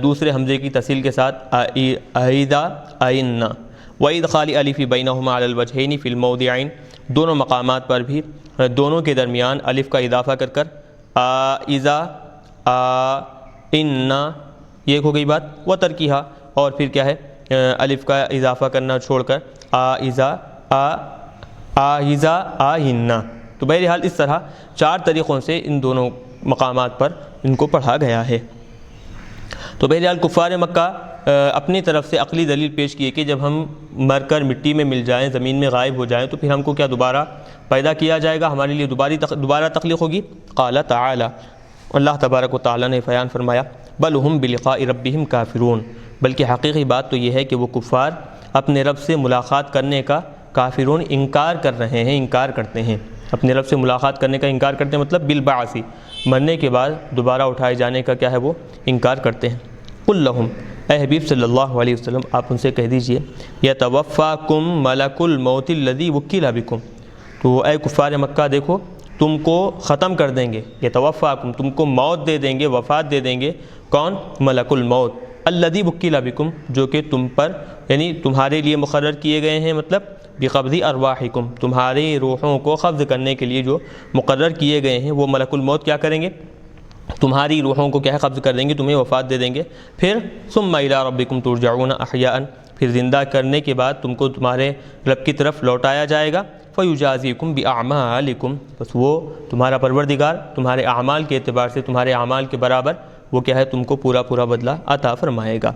دوسرے حمزے کی تسہیل کے ساتھ، اذا انا، وادخال الف بینہما علی الوجہین فی الموضعین، دونوں مقامات پر بھی دونوں کے درمیان الف کا اضافہ کر کر، اذا انا، یہ ہو گئی بات، وترکیہا، اور پھر کیا ہے، الف کا اضافہ کرنا چھوڑ کر اذا آہنا، تو بہرحال اس طرح چار طریقوں سے ان دونوں مقامات پر ان کو پڑھا گیا ہے۔ تو بہرحال کفار مکہ اپنی طرف سے عقلی دلیل پیش کیے کہ جب ہم مر کر مٹی میں مل جائیں، زمین میں غائب ہو جائیں، تو پھر ہم کو کیا دوبارہ پیدا کیا جائے گا، ہمارے لیے دوبارہ تخلیق ہوگی۔ قال تعالی، اللہ تبارک و تعالی نے بیان فرمایا، بل ہم بلقاء ربہم کافرون، بلکہ حقیقی بات تو یہ ہے کہ وہ کفار اپنے رب سے ملاقات کرنے کا کافرون انکار کر رہے ہیں، انکار کرتے ہیں، اپنے رب سے ملاقات کرنے کا انکار کرتے ہیں، مطلب بالبعث، مرنے کے بعد دوبارہ اٹھائے جانے کا کیا ہے، وہ انکار کرتے ہیں۔ قل لہم، اے حبیب صلی اللہ علیہ وسلم آپ ان سے کہہ دیجئے، یتوفاکم ملک الموت الذی وکل بکم، تو اے کفار مکہ دیکھو، تم کو ختم کر دیں گے، یتوفاکم، تم کو موت دے دیں گے، وفات دے دیں گے، کون، ملک الموت الذی وکل بکم، جو کہ تم پر، یعنی تمہارے لیے مقرر کیے گئے ہیں، مطلب بقبض ارواحکم، تمہاری روحوں کو قبض کرنے کے لیے جو مقرر کیے گئے ہیں وہ ملک الموت کیا کریں گے؟ تمہاری روحوں کو کیا ہے قبض کر دیں گے، تمہیں وفات دے دیں گے۔ پھر ثم الی ربکم ترجعون احیاء، پھر زندہ کرنے کے بعد تم کو تمہارے رب کی طرف لوٹایا جائے گا۔ فیجازیکم باعمالکم، بس وہ تمہارا پروردگار تمہارے اعمال کے اعتبار سے تمہارے اعمال کے برابر وہ کیا ہے تم کو پورا پورا بدلہ عطا فرمائے گا۔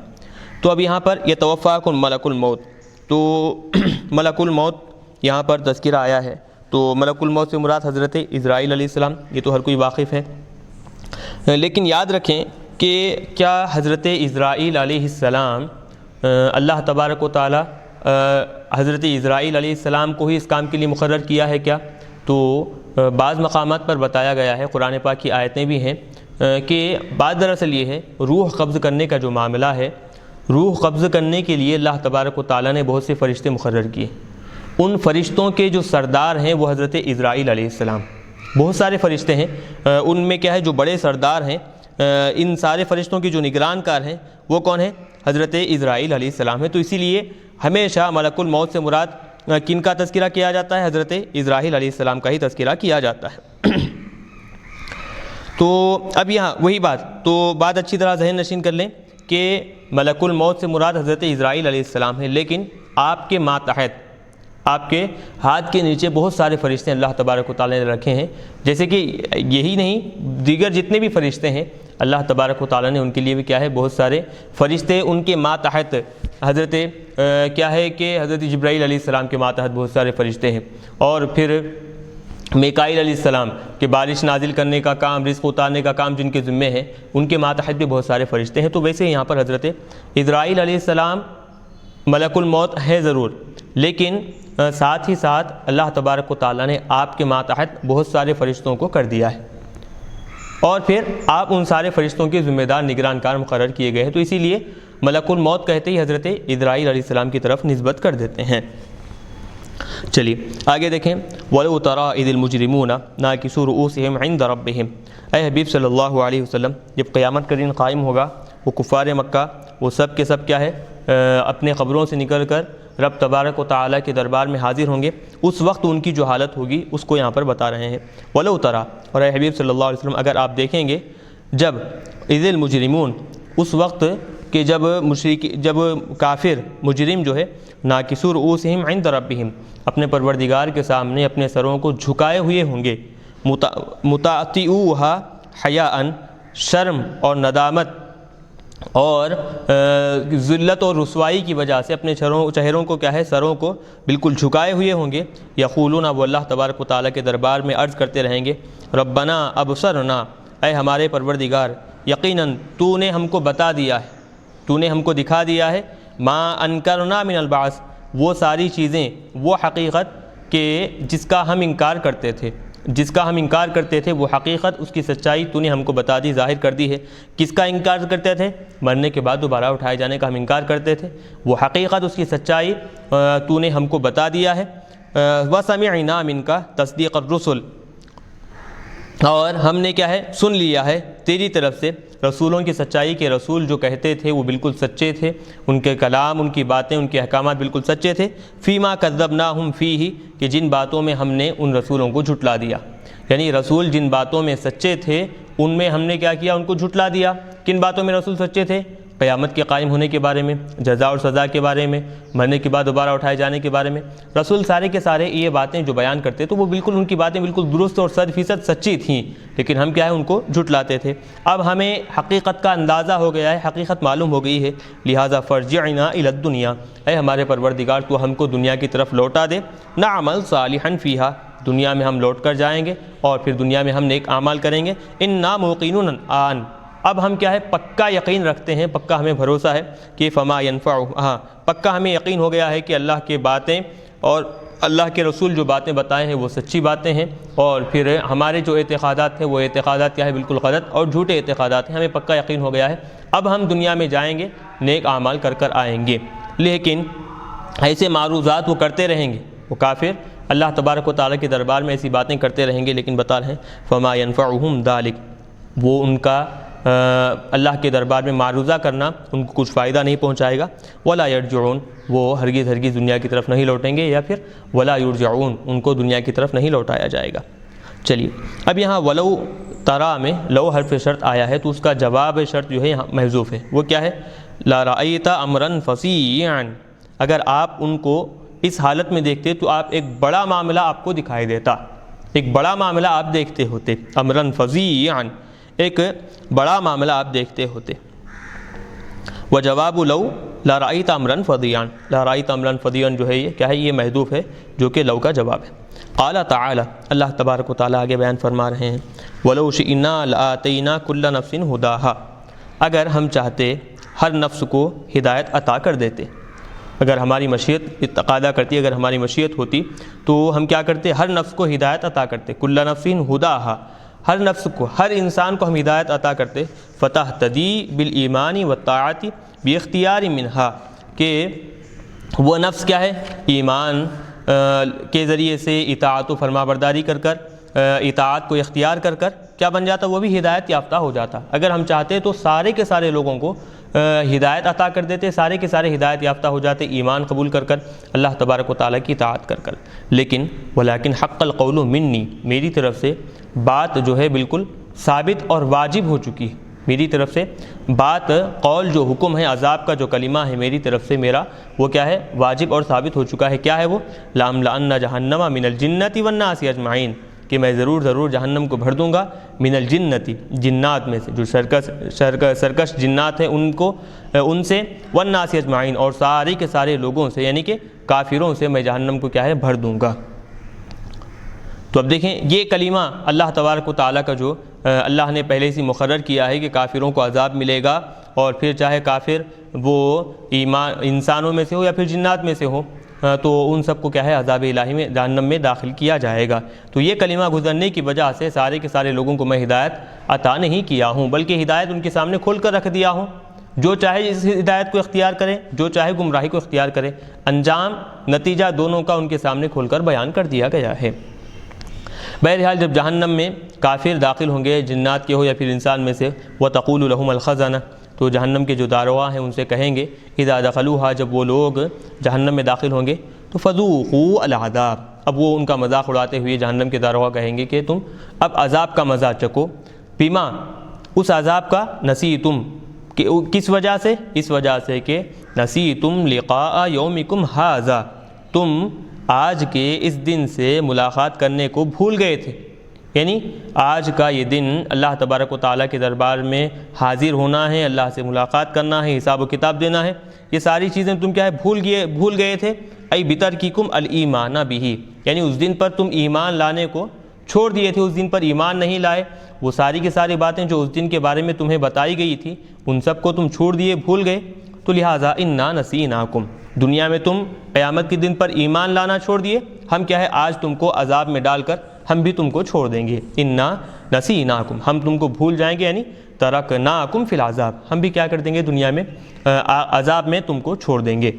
تو اب یہاں پر یتوفاکم ملک الموت، تو ملک الموت یہاں پر تذکرہ آیا ہے، تو ملک الموت سے مراد حضرت عزرائیل علیہ السلام، یہ تو ہر کوئی واقف ہے، لیکن یاد رکھیں کہ کیا حضرت عزرائیل علیہ السلام اللہ تبارک و تعالی حضرت عزرائیل علیہ السلام کو ہی اس کام کے لیے مقرر کیا ہے کیا؟ تو بعض مقامات پر بتایا گیا ہے، قرآن پاک کی آیتیں بھی ہیں کہ بات دراصل یہ ہے روح قبض کرنے کا جو معاملہ ہے، روح قبض کرنے کے لیے اللہ تبارک و تعالیٰ نے بہت سے فرشتے مقرر کیے۔ ان فرشتوں کے جو سردار ہیں وہ حضرت عزرائیل علیہ السلام، بہت سارے فرشتے ہیں، ان میں کیا ہے جو بڑے سردار ہیں، ان سارے فرشتوں کے جو نگران کار ہیں وہ کون ہیں؟ حضرت عزرائیل علیہ السلام ہے۔ تو اسی لیے ہمیشہ ملک الموت سے مراد کن کا تذکرہ کیا جاتا ہے؟ حضرت عزرائیل علیہ السلام کا ہی تذکرہ کیا جاتا ہے۔ تو اب یہاں وہی بات، تو بات اچھی طرح ذہن نشین کر لیں کہ ملک الموت سے مراد حضرت عزرائیل علیہ السلام ہے، لیکن آپ کے ماتحت، آپ کے ہاتھ کے نیچے بہت سارے فرشتے اللہ تبارک و تعالیٰ نے رکھے ہیں، جیسے کہ یہی نہیں دیگر جتنے بھی فرشتے ہیں اللہ تبارک و تعالیٰ نے ان کے لیے بھی کیا ہے بہت سارے فرشتے ان کے ماتحت، حضرت کیا ہے کہ حضرت جبرائیل علیہ السلام کے ماتحت بہت سارے فرشتے ہیں، اور پھر میکائیل علیہ السلام کے بارش نازل کرنے کا کام، رزق اتارنے کا کام جن کے ذمے ہیں، ان کے ماتحت بھی بہت سارے فرشتے ہیں۔ تو ویسے یہاں پر حضرت عزرائیل علیہ السلام ملک الموت ہے ضرور، لیکن ساتھ ہی ساتھ اللہ تبارک و تعالیٰ نے آپ کے ماتحت بہت سارے فرشتوں کو کر دیا ہے، اور پھر آپ ان سارے فرشتوں کے ذمہ دار نگران کار مقرر کیے گئے ہیں، تو اسی لیے ملک الموت کہتے ہی حضرت عزرائیل علیہ السلام کی طرف نسبت کر دیتے ہیں۔ چلیے آگے دیکھیں، وَلَوْ تَرَىٰ إِذِ الْمُجْرِمُونَ نَاكِسُو رُؤُوسِهِمْ عِنْدَ رَبِّهِمْ، اے حبیب صلی اللہ علیہ وسلم جب قیامت کا دن قائم ہوگا، وہ کفار مکہ وہ سب کے سب کیا ہے اپنے قبروں سے نکل کر رب تبارک و تعالیٰ کے دربار میں حاضر ہوں گے، اس وقت ان کی جو حالت ہوگی اس کو یہاں پر بتا رہے ہیں۔ وَلَوْ تَرَىٰ، اور اے حبیب صلی اللہ علیہ وسلم اگر آپ دیکھیں گے جب اِذِ الْمُجْرِمُونَ، اس وقت کہ جب کافر مجرم جو ہے ناکسو رؤوسہم عند ربہم، اپنے پروردگار کے سامنے اپنے سروں کو جھکائے ہوئے ہوں گے، متعطئوہا حیاء، شرم اور ندامت اور ذلت اور رسوائی کی وجہ سے اپنے چہروں کو کیا ہے سروں کو بالکل جھکائے ہوئے ہوں گے، یقولون، وہ اللہ تبارک و تعالیٰ کے دربار میں عرض کرتے رہیں گے، ربنا ابصرنا، اے ہمارے پروردگار یقیناً تو نے ہم کو بتا دیا ہے، تو نے ہم کو دکھا دیا ہے، ما انکرنا من البعث، وہ ساری چیزیں، وہ حقیقت کہ جس کا ہم انکار کرتے تھے، وہ حقیقت اس کی سچائی تو نے ہم کو بتا دی، ظاہر کر دی ہے۔ کس کا انکار کرتے تھے؟ مرنے کے بعد دوبارہ اٹھائے جانے کا ہم انکار کرتے تھے، وہ حقیقت اس کی سچائی تو نے ہم کو بتا دیا ہے۔ وَسَمِعْنَا مِنْكَ تَصْدِيقَ الرُّسُلِ، اور ہم نے کیا ہے سن لیا ہے تیری طرف سے رسولوں کی سچائی، کے رسول جو کہتے تھے وہ بالکل سچے تھے، ان کے کلام، ان کی باتیں، ان کے احکامات بالکل سچے تھے۔ فیما کذبناہم فیہ، کہ جن باتوں میں ہم نے ان رسولوں کو جھٹلا دیا، یعنی رسول جن باتوں میں سچے تھے ان میں ہم نے کیا کیا، ان کو جھٹلا دیا۔ کن باتوں میں رسول سچے تھے؟ قیامت کے قائم ہونے کے بارے میں، جزا اور سزا کے بارے میں، مرنے کے بعد دوبارہ اٹھائے جانے کے بارے میں، رسول سارے کے سارے یہ باتیں جو بیان کرتے تو وہ بالکل ان کی باتیں بالکل درست اور 100% سچی تھیں، لیکن ہم کیا ہے ان کو جھٹلاتے تھے۔ اب ہمیں حقیقت کا اندازہ ہو گیا ہے، حقیقت معلوم ہو گئی ہے، لہٰذا فرجعنا الی الدنیا، اے ہمارے پروردگار تو ہم کو دنیا کی طرف لوٹا دے، نعمل صالحا فیہا، دنیا میں ہم لوٹ کر جائیں گے اور پھر دنیا میں ہم نیک اعمال کریں گے۔ انا موقنون آن، اب ہم کیا ہے پکا یقین رکھتے ہیں، پکا ہمیں بھروسہ ہے کہ فما ینفع، پکا ہمیں یقین ہو گیا ہے کہ اللہ کے باتیں اور اللہ کے رسول جو باتیں بتائے ہیں وہ سچی باتیں ہیں، اور پھر ہمارے جو اعتقادات ہیں وہ اعتقادات کیا ہے بالکل غلط اور جھوٹے اعتقادات ہیں، ہمیں پکا یقین ہو گیا ہے۔ اب ہم دنیا میں جائیں گے، نیک اعمال کر کر آئیں گے، لیکن ایسے معروضات وہ کرتے رہیں گے، وہ کافر اللہ تبارک و تعالیٰ کے دربار میں ایسی باتیں کرتے رہیں گے، لیکن بتا رہے ہیں فما ینفعہم ذالک، وہ ان کا اللہ کے دربار میں معروضہ کرنا ان کو کچھ فائدہ نہیں پہنچائے گا۔ ولا یرجعون، وہ ہرگز ہرگز دنیا کی طرف نہیں لوٹیں گے، یا پھر ولا یرجعون، ان کو دنیا کی طرف نہیں لوٹایا جائے گا۔ چلیے اب یہاں ولو ترا میں لو حرف شرط آیا ہے تو اس کا جواب شرط جو ہے یہاں محذوف ہے، وہ کیا ہے؟ لا رأیت امرا فظیعا، اگر آپ ان کو اس حالت میں دیکھتے تو آپ ایک بڑا معاملہ آپ کو دکھائی دیتا، ایک بڑا معاملہ آپ دیکھتے ہوتے، امرا فظیعا، ایک بڑا معاملہ آپ دیکھتے ہوتے۔ وجواب لو لا رأیت امرا فظیعا، لا رأیت امرا فظیعا جو ہے یہ کیا ہے؟ یہ محذوف ہے جو کہ لو کا جواب ہے۔ قال تعالی، اللہ تبارک و تعالیٰ آگے بیان فرما رہے ہیں، وَلَوْ شِئْنَا لَآتَيْنَا كُلَّ نَفْسٍ هُدَاهَا، اگر ہم چاہتے ہر نفس کو ہدایت عطا کر دیتے، اگر ہماری مشیت تقاضا کرتی، اگر ہماری مشیت ہوتی تو ہم کیا کرتے؟ ہر نفس کو ہدایت عطا کرتے، كُلَّ نَفْسٍ هُدَاهَا، ہر نفس کو، ہر انسان کو ہم ہدایت عطا کرتے، فَتَهْتَدِي بِالْإِيمَانِ وَالطَّاعَةِ بِاخْتِيَارٍ مِنْهَا، کہ وہ نفس کیا ہے؟ ایمان کے ذریعے سے اطاعت و فرما برداری کر کر، اطاعت کو اختیار کر کر کیا بن جاتا؟ وہ بھی ہدایت یافتہ ہو جاتا۔ اگر ہم چاہتے تو سارے کے سارے لوگوں کو ہدایت عطا کر دیتے، سارے کے سارے ہدایت یافتہ ہو جاتے، ایمان قبول کر کر، اللہ تبارک و تعالیٰ کی اطاعت کر کر۔ لیکن ولیکن حق القول منی، میری طرف سے بات جو ہے بالکل ثابت اور واجب ہو چکی ہے، میری طرف سے بات، قول جو حکم ہے، عذاب کا جو کلمہ ہے میری طرف سے میرا، وہ کیا ہے؟ واجب اور ثابت ہو چکا ہے۔ کیا ہے وہ؟ لَأَمْلَأَنَّ جَهَنَّمَ مِنَ الْجِنَّةِ وَالنَّاسِ أَجْمَعِينَ، کہ میں ضرور جہنم کو بھر دوں گا، من الجنتی، جنات میں سے، جو سرکش جنات ہیں ان سے، والناس اجمعین، اور سارے کے سارے لوگوں سے، یعنی کہ کافروں سے میں جہنم کو کیا ہے؟ بھر دوں گا۔ تو اب دیکھیں یہ کلمہ اللہ تبارک و تعالیٰ کا جو اللہ نے پہلے سے مقرر کیا ہے کہ کافروں کو عذاب ملے گا، اور پھر چاہے کافر وہ ایمان انسانوں میں سے ہو یا پھر جنات میں سے ہو، تو ان سب کو کیا ہے؟ عذاب الہی میں، جہنم میں داخل کیا جائے گا۔ تو یہ کلمہ گزرنے کی وجہ سے سارے کے سارے لوگوں کو میں ہدایت عطا نہیں کیا ہوں، بلکہ ہدایت ان کے سامنے کھول کر رکھ دیا ہوں، جو چاہے اس ہدایت کو اختیار کرے، جو چاہے گمراہی کو اختیار کرے، انجام نتیجہ دونوں کا ان کے سامنے کھول کر بیان کر دیا گیا ہے۔ بہرحال جب جہنم میں کافر داخل ہوں گے، جنات کے ہو یا پھر انسان میں سے، وَتَقُولُ لَهُمُ الْخَزَنَةُ، تو جہنم کے جو داروغ ہیں ان سے کہیں گے، اِذَا دَخَلُوهَا، جب وہ لوگ جہنم میں داخل ہوں گے تو فَذُوقُوا الْعَذَابَ، اب وہ ان کا مذاق اڑاتے ہوئے جہنم کے داروغ کہیں گے کہ تم اب عذاب کا مزہ چکو، بِمَا، اس عذاب کا، نَسِیتُم، کہ کس وجہ سے؟ اس وجہ سے کہ نَسِیتُم لِقَاءَ یَوْمِکُمْ ہَٰذَا، تم آج کے اس دن سے ملاقات کرنے کو بھول گئے تھے، یعنی آج کا یہ دن اللہ تبارک و تعالیٰ کے دربار میں حاضر ہونا ہے، اللہ سے ملاقات کرنا ہے، حساب و کتاب دینا ہے، یہ ساری چیزیں تم کیا ہے؟ بھول گئے تھے۔ ای بترککم الایمان بہ، یعنی اس دن پر تم ایمان لانے کو چھوڑ دیے تھے، اس دن پر ایمان نہیں لائے، وہ ساری کی ساری باتیں جو اس دن کے بارے میں تمہیں بتائی گئی تھی ان سب کو تم چھوڑ دیے، بھول گئے، تو لہٰذا انا نسیناکم، دنیا میں تم قیامت کے دن پر ایمان لانا چھوڑ دیے، ہم کیا ہے؟ آج تم کو عذاب میں ڈال کر ہم بھی تم کو چھوڑ دیں گے، انا نسیناکم، ہم تم کو بھول جائیں گے، یعنی ترکناکم فی العذاب، ہم بھی کیا کر دیں گے؟ دنیا میں عذاب میں تم کو چھوڑ دیں گے۔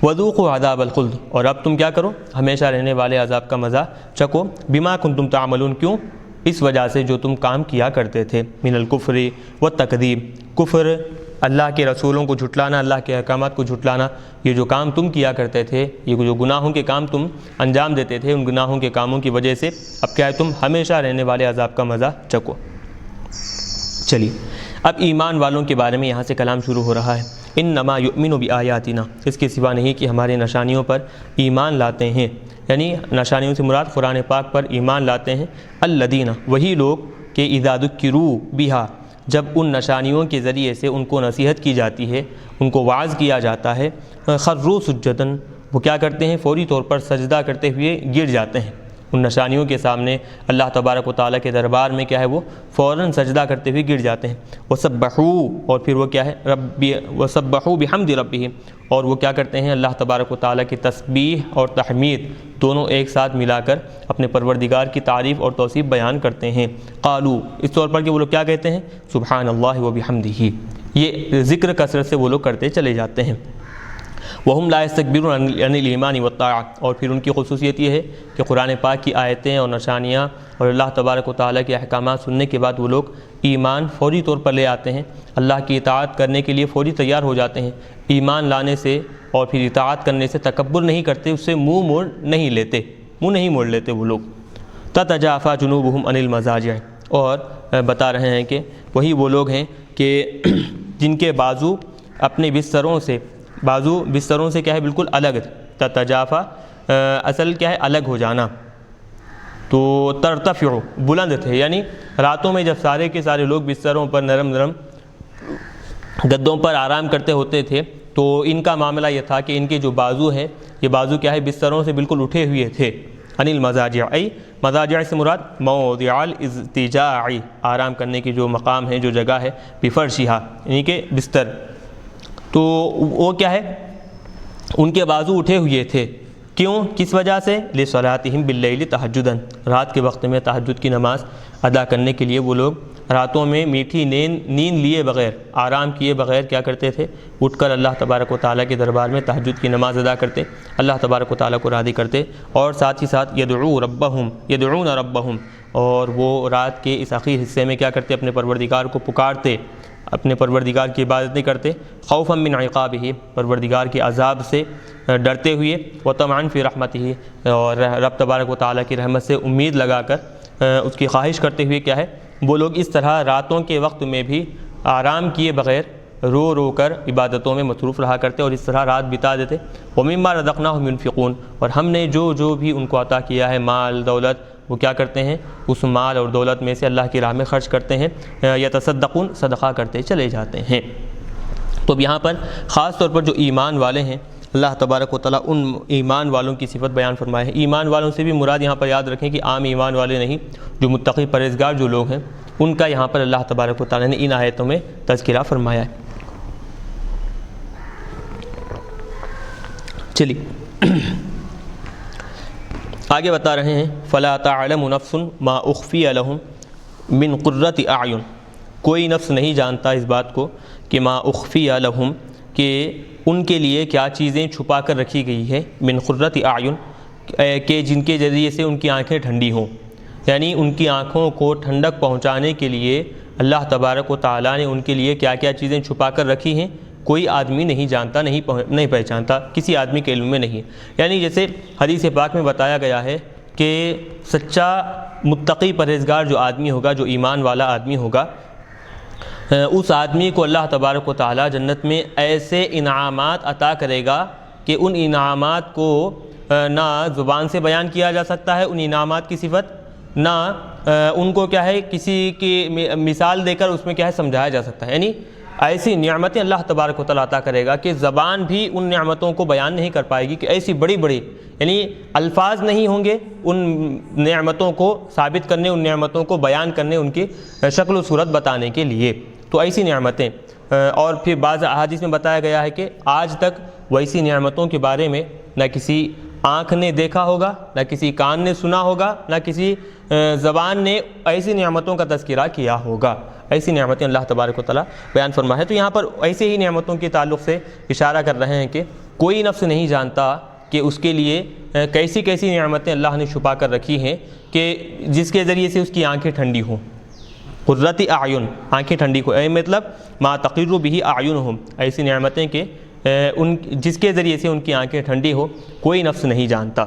وذوقوا عذاب الخلد، اور اب تم کیا کرو؟ ہمیشہ رہنے والے عذاب کا مزہ چکو، بما کنتم تعملون، کیوں؟ اس وجہ سے جو تم کام کیا کرتے تھے، من الکفر والتکذیب، کفر، اللہ کے رسولوں کو جھٹلانا، اللہ کے احکامات کو جھٹلانا، یہ جو کام تم کیا کرتے تھے، یہ جو گناہوں کے کام تم انجام دیتے تھے، ان گناہوں کے کاموں کی وجہ سے اب کیا ہے؟ تم ہمیشہ رہنے والے عذاب کا مزہ چکو۔ چلیے اب ایمان والوں کے بارے میں یہاں سے کلام شروع ہو رہا ہے۔ انما یؤمن بآیاتنا، اس کے سوا نہیں کہ ہمارے نشانیوں پر ایمان لاتے ہیں، یعنی نشانیوں سے مراد قرآن پاک پر ایمان لاتے ہیں، الذین، وہی لوگ کہ اذا ذکروا بہا، جب ان نشانیوں کے ذریعے سے ان کو نصیحت کی جاتی ہے، ان کو واعظ کیا جاتا ہے، خروا سجداً، وہ کیا کرتے ہیں؟ فوری طور پر سجدہ کرتے ہوئے گر جاتے ہیں، ان نشانیوں کے سامنے اللہ تبارک و تعالیٰ کے دربار میں کیا ہے؟ وہ فوراً سجدہ کرتے ہوئے گر جاتے ہیں۔ وسبحوا، اور پھر وہ کیا ہے؟ وسبحوا بحمد ربہم، اور وہ کیا کرتے ہیں؟ اللہ تبارک و تعالیٰ کی تسبیح اور تحمید دونوں ایک ساتھ ملا کر اپنے پروردگار کی تعریف اور توصیف بیان کرتے ہیں۔ قالوا، اس طور پر کہ وہ لوگ کیا کہتے ہیں؟ سبحان اللہ و بحمدہ، یہ ذکر کثرت سے وہ لوگ کرتے چلے جاتے ہیں۔ وہم لا یستکبرون عن الایمان والطاعہ، اور پھر ان کی خصوصیت یہ ہے کہ قرآن پاک کی آیتیں اور نشانیاں اور اللہ تبارک و تعالیٰ کے احکامات سننے کے بعد وہ لوگ ایمان فوری طور پر لے آتے ہیں، اللہ کی اطاعت کرنے کے لیے فوری تیار ہو جاتے ہیں، ایمان لانے سے اور پھر اطاعت کرنے سے تکبر نہیں کرتے، اس سے منہ موڑ نہیں لیتے وہ لوگ۔ تتجافی جنوبہم عن المضاجع، اور بتا رہے ہیں کہ وہی وہ لوگ ہیں کہ جن کے بازو اپنے بستروں سے کیا ہے بالکل الگ، تتجافی اصل کیا ہے الگ ہو جانا، تو ترتفع بلند تھے، یعنی راتوں میں جب سارے کے سارے لوگ بستروں پر نرم گدوں پر آرام کرتے ہوتے تھے تو ان کا معاملہ یہ تھا کہ ان کے جو بازو ہیں یہ بازو کیا ہے بستروں سے بالکل اٹھے ہوئے تھے۔ عن المضاجع، ای مضاجع سے مراد موضع الاضطجاع، آرام کرنے کی جو مقام ہے، جو جگہ ہے، بفرشھا یعنی کہ بستر، تو وہ کیا ہے ان کے بازو اٹھے ہوئے تھے، کیوں، کس وجہ سے، لصلاتہم باللیل تہجدا، رات کے وقت میں تہجد کی نماز ادا کرنے کے لیے وہ لوگ راتوں میں میٹھی نیند لیے بغیر، آرام کیے بغیر کیا کرتے تھے، اٹھ کر اللہ تبارک و تعالیٰ کے دربار میں تہجد کی نماز ادا کرتے، اللہ تبارک و تعالیٰ کو راضی کرتے، اور ساتھ ہی ساتھ یدعون ربہم، اور وہ رات کے اس آخری حصے میں کیا کرتے، اپنے پروردگار کو پکارتے، اپنے پروردگار کی عبادت نہیں کرتے، خوفا من عقابہ، پروردگار کے عذاب سے ڈرتے ہوئے، وطمعا فی رحمتہ، اور رب تبارک و تعالیٰ کی رحمت سے امید لگا کر اس کی خواہش کرتے ہوئے کیا ہے وہ لوگ اس طرح راتوں کے وقت میں بھی آرام کیے بغیر رو کر عبادتوں میں مصروف رہا کرتے اور اس طرح رات بتا دیتے۔ وَمِمَّا رَزَقْنَاهُمْ يُنْفِقُونَ، اور ہم نے جو بھی ان کو عطا کیا ہے مال دولت، وہ کیا کرتے ہیں، اس مال اور دولت میں سے اللہ کی راہ میں خرچ کرتے ہیں، یتصدقون، صدقہ کرتے چلے جاتے ہیں۔ تو اب یہاں پر خاص طور پر جو ایمان والے ہیں، اللہ تبارک و تعالیٰ ان ایمان والوں کی صفت بیان فرمائے ہیں۔ ایمان والوں سے بھی مراد یہاں پر یاد رکھیں کہ عام ایمان والے نہیں، جو متقی پرہیزگار جو لوگ ہیں ان کا یہاں پر اللہ تبارک و تعالیٰ نے ان آیتوں میں تذکرہ فرمایا ہے۔ چلیے آگے بتا رہے ہیں، فَلَا تَعْلَمُ نَفْسٌ مَا أُخْفِيَ لَهُم مِّن قُرَّةِ أَعْيُن، کوئی نفس نہیں جانتا اس بات کو کہ ما اخفیہ لہم، کہ ان کے لیے کیا چیزیں چھپا کر رکھی گئی ہے، من قرۃ اعین، کہ جن کے ذریعے سے ان کی آنکھیں ٹھنڈی ہوں، یعنی ان کی آنکھوں کو ٹھنڈک پہنچانے کے لیے اللہ تبارک و تعالیٰ نے ان کے لیے کیا کیا چیزیں چھپا کر رکھی ہیں، کوئی آدمی نہیں جانتا، نہیں پہچانتا، کسی آدمی کے علم میں نہیں۔ یعنی جیسے حدیث پاک میں بتایا گیا ہے کہ سچا متقی پرہیزگار جو آدمی ہوگا، جو ایمان والا آدمی ہوگا، اس آدمی کو اللہ تبارک و تعالیٰ جنت میں ایسے انعامات عطا کرے گا کہ ان انعامات کو نہ زبان سے بیان کیا جا سکتا ہے، ان انعامات کی صفت، نہ ان کو کیا ہے کسی کی مثال دے کر اس میں کیا ہے سمجھایا جا سکتا ہے۔ یعنی ایسی نعمتیں اللہ تبارک و تعالیٰ عطا کرے گا کہ زبان بھی ان نعمتوں کو بیان نہیں کر پائے گی، کہ ایسی بڑی بڑی، یعنی الفاظ نہیں ہوں گے ان نعمتوں کو ثابت کرنے، ان نعمتوں کو بیان کرنے، ان کی شکل و صورت بتانے کے لیے، تو ایسی نعمتیں۔ اور پھر بعض احادیث میں بتایا گیا ہے کہ آج تک ویسی نعمتوں کے بارے میں نہ کسی آنکھ نے دیکھا ہوگا، نہ کسی کان نے سنا ہوگا، نہ کسی زبان نے ایسی نعمتوں کا تذکرہ کیا ہوگا۔ ایسی نعمتیں اللہ تبارک و تعالیٰ بیان فرما ہے۔ تو یہاں پر ایسے ہی نعمتوں کے تعلق سے اشارہ کر رہے ہیں کہ کوئی نفس نہیں جانتا کہ اس کے لیے کیسی کیسی نعمتیں اللہ نے چھپا کر رکھی ہیں کہ جس کے ذریعے سے اس کی آنکھیں ٹھنڈی ہوں۔ قرۃ اعین، آنکھیں ٹھنڈی ہو، مطلب ما تقر بہ اعینہم، ایسی نعمتیں کہ جس کے ذریعے سے ان کی آنکھیں ٹھنڈی ہو، کوئی نفس نہیں جانتا۔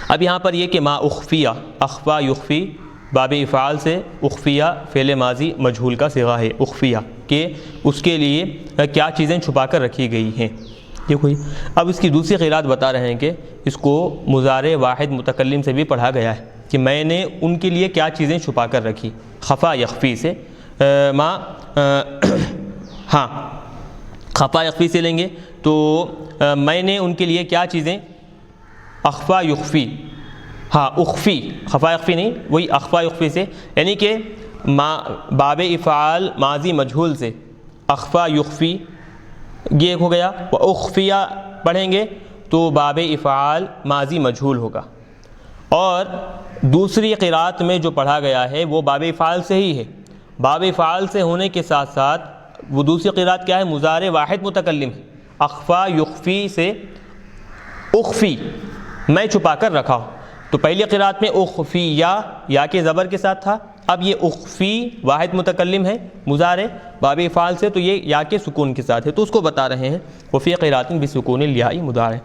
اب یہاں پر یہ کہ ما اخفیہ، اخفا یخفی، باب افعال سے اخفیہ فعل ماضی مجہول کا صیغہ ہے، اخفیہ، کہ اس کے لیے کیا چیزیں چھپا کر رکھی گئی ہیں۔ دیکھو اب اس کی دوسری قرات بتا رہے ہیں کہ اس کو مضارع واحد متکلم سے بھی پڑھا گیا ہے کہ میں نے ان کے لیے کیا چیزیں چھپا کر رکھی، خفا یخفی سے ہاں خفا یخفی سے لیں گے تو میں نے ان کے لیے کیا چیزیں، اخفا یخفی، ہاں اخفی، خفا یخفی نہیں، وہی اخفا یخفی سے، یعنی کہ باب افعال ماضی مجہول سے اخفا یخفی یہ ہو گیا، اخفیہ پڑھیں گے تو باب افعال ماضی مجہول ہوگا، اور دوسری قرات میں جو پڑھا گیا ہے وہ باب افعال سے ہی ہے، باب افعال سے ہونے کے ساتھ ساتھ وہ دوسری قرات کیا ہے، مضارع واحد متکلم ہے، اخفا یخفی سے اخفی، میں چھپا کر رکھا ہوں. تو پہلی قرات میں اخفی یا کے زبر کے ساتھ تھا، اب یہ اخفی واحد متکلم ہے مضارع باب افعال سے، تو یہ یا کے سکون کے ساتھ ہے، تو اس کو بتا رہے ہیں وفی قرات بسکون الیاء مضارع،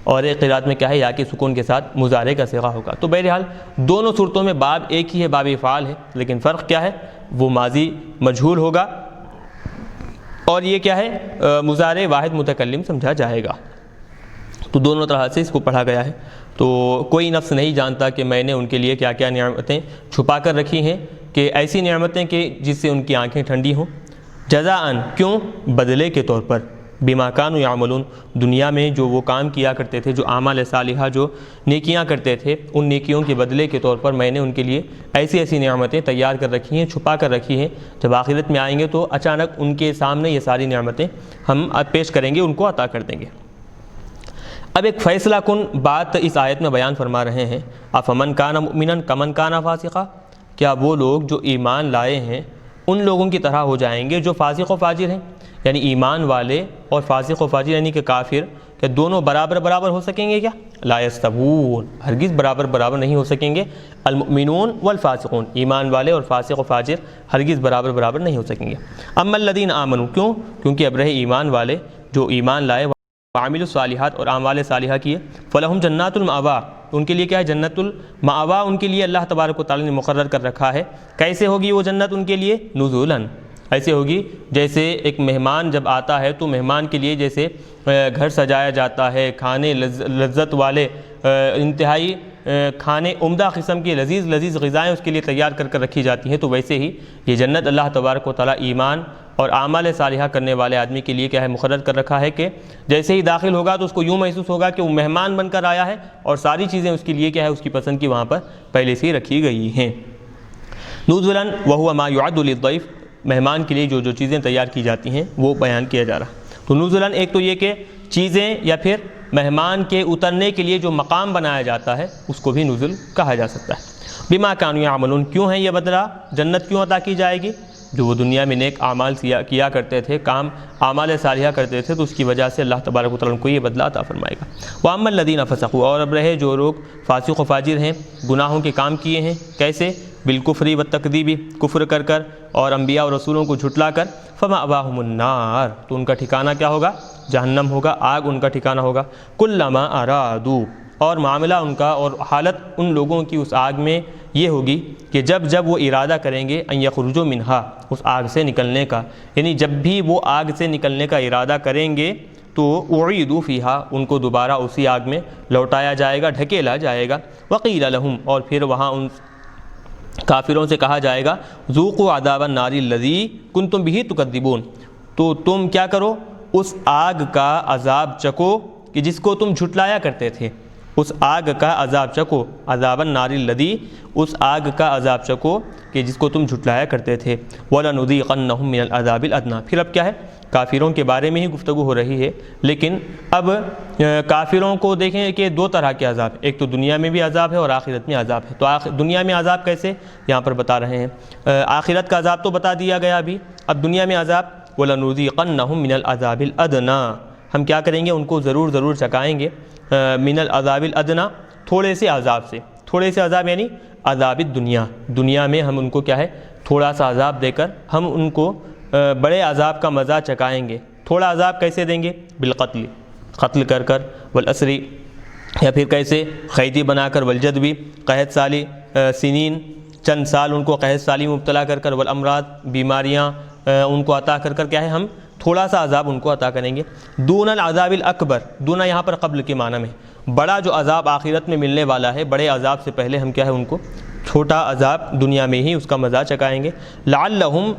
اور ایک قرات میں کیا ہے یا کے سکون کے ساتھ مضارع کا صیغہ ہوگا. تو بہرحال دونوں صورتوں میں باب ایک ہی ہے، باب افعال ہے، لیکن فرق کیا ہے، وہ ماضی مجہول ہوگا اور یہ کیا ہے مضارع واحد متکلم سمجھا جائے گا. تو دونوں طرح سے اس کو پڑھا گیا ہے. تو کوئی نفس نہیں جانتا کہ میں نے ان کے لیے کیا کیا نعمتیں چھپا کر رکھی ہیں، کہ ایسی نعمتیں کہ جس سے ان کی آنکھیں ٹھنڈی ہوں. جزاءً کیوں، بدلے کے طور پر، بما کانوا یعملون دنیا میں جو وہ کام کیا کرتے تھے، جو اعمال صالحہ جو نیکیاں کرتے تھے، ان نیکیوں کے بدلے کے طور پر میں نے ان کے لیے ایسی ایسی نعمتیں تیار کر رکھی ہیں، چھپا کر رکھی ہیں. جب آخرت میں آئیں گے تو اچانک ان کے سامنے یہ ساری نعمتیں ہم پیش کریں گے، ان کو عطا کر دیں گے. اب ایک فیصلہ کن بات اس آیت میں بیان فرما رہے ہیں. افمن کان مؤمنا کمن کان فاسقا، کیا وہ لوگ جو ایمان لائے ہیں ان لوگوں کی طرح ہو جائیں گے جو فاسق و فاجر ہیں، یعنی ایمان والے اور فاسق و فاجر یعنی کہ کافر، کہ دونوں برابر ہو سکیں گے؟ کیا لا یستوون، ہرگز برابر نہیں ہو سکیں گے. المؤمنون والفاسقون، ایمان والے اور فاسق و فاجر ہرگز برابر نہیں ہو سکیں گے. اما الذین آمنوا، کیونکہ اب رہے ایمان والے جو ایمان لائے وعملوا الصالحات اور اعمال صالحہ کیے، فلہم جنات المأوا، ان کے لیے کیا ہے جنت المأوا، ان کے لیے اللہ تبارک و تعالی نے مقرر کر رکھا ہے. کیسے ہوگی وہ جنت ان کے لیے؟ نزولاً، ایسے ہوگی جیسے ایک مہمان جب آتا ہے تو مہمان کے لیے جیسے گھر سجایا جاتا ہے، کھانے لذت والے انتہائی کھانے عمدہ قسم کی لذیذ غذائیں اس کے لیے تیار کر رکھی جاتی ہیں، تو ویسے ہی یہ جنت اللہ تبارک و تعالیٰ ایمان اور اعمال صالحہ کرنے والے آدمی کے لیے کیا ہے مقرر کر رکھا ہے کہ جیسے ہی داخل ہوگا تو اس کو یوں محسوس ہوگا کہ وہ مہمان بن کر آیا ہے اور ساری چیزیں اس کے لیے کیا ہے اس کی پسند کی وہاں پر پہلے سے ہی رکھی گئی ہیں. نزلاً وہو ما یعد للضیف، مہمان کے لیے جو چیزیں تیار کی جاتی ہیں وہ بیان کیا جا رہا. تو نزلاً ایک تو یہ کہ چیزیں یا پھر مہمان کے اترنے کے لیے جو مقام بنایا جاتا ہے اس کو بھی نزل کہا جا سکتا ہے. بما کانوا یعملون، کیوں ہے یہ بدلہ، جنت کیوں عطا کی جائے گی؟ جو وہ دنیا میں نیک اعمال کیا کرتے تھے، کام اعمال صالحہ کرتے تھے، تو اس کی وجہ سے اللہ تبارک و تعالیٰ کو یہ بدلہ عطا فرمائے گا. واما الذین فسقوا، اور اب رہے جو لوگ فاسق و فاجر ہیں، گناہوں کے کام کیے ہیں، کیسے؟ بالکفر والتکذیب، کفر کر اور انبیاء اور رسولوں کو جھٹلا کر، فمأواہم النار، تو ان کا ٹھکانہ کیا ہوگا؟ جہنم ہوگا، آگ ان کا ٹھکانہ ہوگا. کلما ارادوا، اور معاملہ ان کا اور حالت ان لوگوں کی اس آگ میں یہ ہوگی کہ جب وہ ارادہ کریں گے ان یخرجوا منہا، اس آگ سے نکلنے کا، یعنی جب بھی وہ آگ سے نکلنے کا ارادہ کریں گے تو اعیدوا فیہا، ان کو دوبارہ اسی آگ میں لوٹایا جائے گا، ڈھکیلا جائے گا. وقیل لہم، اور پھر وہاں ان کافروں سے کہا جائے گا ذوقوا عذاب النار الذی کنتم بہ تکذبون، تو تم کیا کرو، اس آگ کا عذاب چکو کہ جس کو تم جھٹلایا کرتے تھے. اس آگ کا عذاب چکو، عذاب النار الذی، اس آگ کا عذاب چکو کہ جس کو تم جھٹلایا کرتے تھے. وَلَنُذِيقَنَّهُم مِّنَ الْعَذَابِ الْأَدْنَىٰ، پھر اب کیا ہے کافروں کے بارے میں ہی گفتگو ہو رہی ہے، لیکن اب کافروں کو دیکھیں کہ دو طرح کے عذاب، ایک تو دنیا میں بھی عذاب ہے اور آخرت میں عذاب ہے. تو دنیا میں عذاب کیسے یہاں پر بتا رہے ہیں، آخرت کا عذاب تو بتا دیا گیا ابھی، اب دنیا میں عذاب. وَلَنُذِيقَنَّهُم مِّنَ الْعَذَابِ الْأَدْنَىٰ، ہم کیا کریں گے، ان کو ضرور چکائیں گے من العذاب الادنیٰ، تھوڑے سے عذاب سے. تھوڑے سے عذاب یعنی عذاب الدنیا، دنیا میں ہم ان کو کیا ہے تھوڑا سا عذاب دے کر ہم ان کو بڑے عذاب کا مزہ چکائیں گے. تھوڑا عذاب کیسے دیں گے؟ بالقتل، قتل کر والاسری، یا پھر کیسے قیدی بنا کر، والجدبی، قحط سالی، سنین، چند سال ان کو قحط سالی میں مبتلا کر والامراض، بیماریاں ان کو عطا کر کیا ہے ہم تھوڑا سا عذاب ان کو عطا کریں گے. دون العذاب الاکبر، دون یہاں پر قبل کے معنی میں، بڑا جو عذاب آخرت میں ملنے والا ہے، بڑے عذاب سے پہلے ہم کیا ہے ان کو چھوٹا عذاب دنیا میں ہی اس کا مزہ چکائیں گے. لعلہم،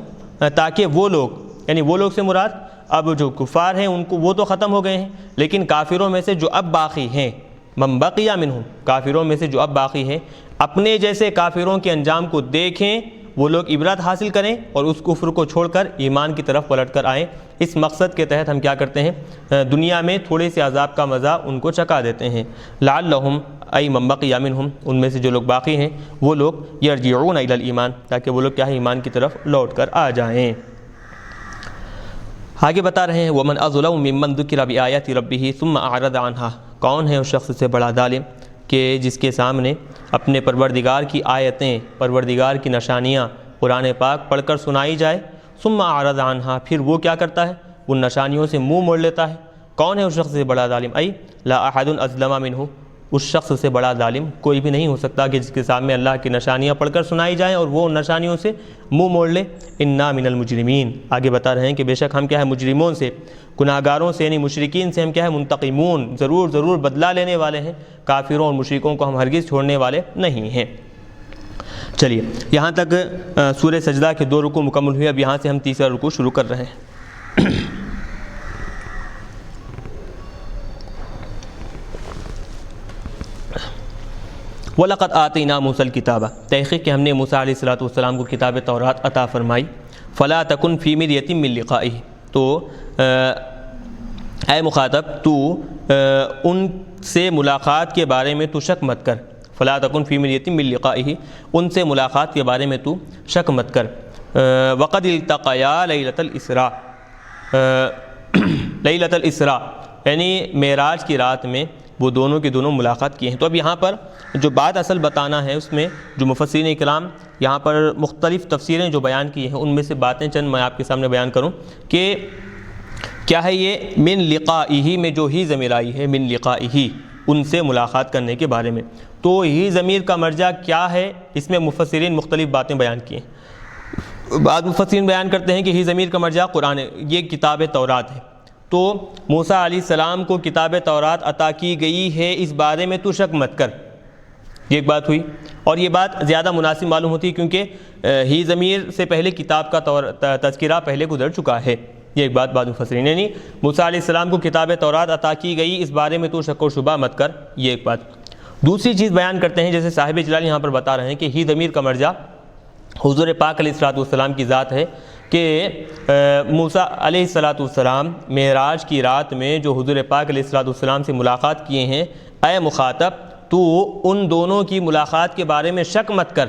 تاکہ وہ لوگ، یعنی وہ لوگ سے مراد اب جو کفار ہیں ان کو وہ تو ختم ہو گئے ہیں، لیکن کافروں میں سے جو اب باقی ہیں، من بقی منہم، کافروں میں سے جو اب باقی ہیں، اپنے جیسے کافروں کے انجام کو دیکھیں، وہ لوگ عبرت حاصل کریں اور اس کفر کو چھوڑ کر ایمان کی طرف پلٹ کر آئیں. اس مقصد کے تحت ہم کیا کرتے ہیں، دنیا میں تھوڑے سے عذاب کا مزہ ان کو چکا دیتے ہیں. لعلہم ای من بقی منہم، ان میں سے جو لوگ باقی ہیں وہ لوگ یرجعون الی الایمان، تاکہ وہ لوگ کیا ہے ایمان کی طرف لوٹ کر آ جائیں. آگے بتا رہے ہیں ومن اظلم ممن ذکر بآیات ربہ ثم اعرض عنہا، کون ہے اس شخص سے بڑا ظالم کہ جس کے سامنے اپنے پروردگار کی آیتیں، پروردگار کی نشانیاں قرآن پاک پڑھ کر سنائی جائے، ثم اعرض عنہا، پھر وہ کیا کرتا ہے، ان نشانیوں سے منہ موڑ لیتا ہے۔ کون ہے اس شخص سے بڑا ظالم؟ ای لا احد اظلم منہ، اس شخص سے بڑا ظالم کوئی بھی نہیں ہو سکتا کہ جس کے سامنے اللہ کی نشانیاں پڑھ کر سنائی جائیں اور وہ ان نشانیوں سے منہ موڑ لے۔ انا من المجرمین، آگے بتا رہے ہیں کہ بے شک ہم کیا ہے، مجرموں سے، گناہ گاروں سے یعنی مشرکین سے ہم کیا ہے، منتقمون، ضرور بدلہ لینے والے ہیں، کافروں اور مشرکوں کو ہم ہرگز چھوڑنے والے نہیں ہیں۔ چلیے یہاں تک سورہ سجدہ کے 2 رکوع مکمل ہوئے، اب یہاں سے ہم تیسرا رکوع شروع کر رہے ہیں۔ وَلَقَدْ آتَيْنَا مُوسَى الْكِتَابَ، تحقیق کہ ہم نے موسیٰ علیہ السلام کو کتاب تورات عطا فرمائی۔ فَلَا تَكُنْ فِي مِرْيَةٍ مِّن لِقَائِهِ، تو اے مخاطب تو ان سے ملاقات کے بارے میں تو شک مت کر۔ فَلَا تَكُنْ فِي مِرْيَةٍ مِّن لِقَائِهِ، ان سے ملاقات کے بارے میں تو شک مت کر۔ وَقَدِ الْتَقَيَا لَيْلَةَ الْإِسْرَاءِ، لیلۃ الاسراء یعنی معراج کی رات میں وہ دونوں کے دونوں ملاقات کیے ہیں۔ تو اب یہاں پر جو بات اصل بتانا ہے، اس میں جو مفسرین اکرام یہاں پر مختلف تفسیریں جو بیان کی ہیں، ان میں سے باتیں چند میں آپ کے سامنے بیان کروں کہ کیا ہے یہ من لقائہ میں جو ہی ضمیر آئی ہے، من لقائہ، ان سے ملاقات کرنے کے بارے میں، تو ہی ضمیر کا مرجع کیا ہے، اس میں مفسرین مختلف باتیں بیان کی ہیں۔ بعض مفسرین بیان کرتے ہیں کہ ہی ضمیر کا مرجع قرآن، یہ کتاب تورات ہے، تو موسیٰ علیہ السلام کو کتاب تورات عطا کی گئی ہے، اس بارے میں تو شک مت کر، یہ ایک بات ہوئی۔ اور یہ بات زیادہ مناسب معلوم ہوتی ہے کیونکہ ہی ضمیر سے پہلے کتاب کا تذکرہ پہلے گزر چکا ہے، یہ ایک بات بعض مفسرین، یعنی موسیٰ علیہ السلام کو کتاب تورات عطا کی گئی، اس بارے میں تو شک و شبہ مت کر، یہ ایک بات۔ دوسری چیز بیان کرتے ہیں، جیسے صاحب جلال یہاں پر بتا رہے ہیں کہ ہی ضمیر کا مرجع حضور پاک علیہ السلام کی ذات ہے کہ موسیٰ علیہ السلام معراج کی رات میں جو حضور پاک علیہ السلام سے ملاقات کیے ہیں، اے مخاطب تو ان دونوں کی ملاقات کے بارے میں شک مت کر،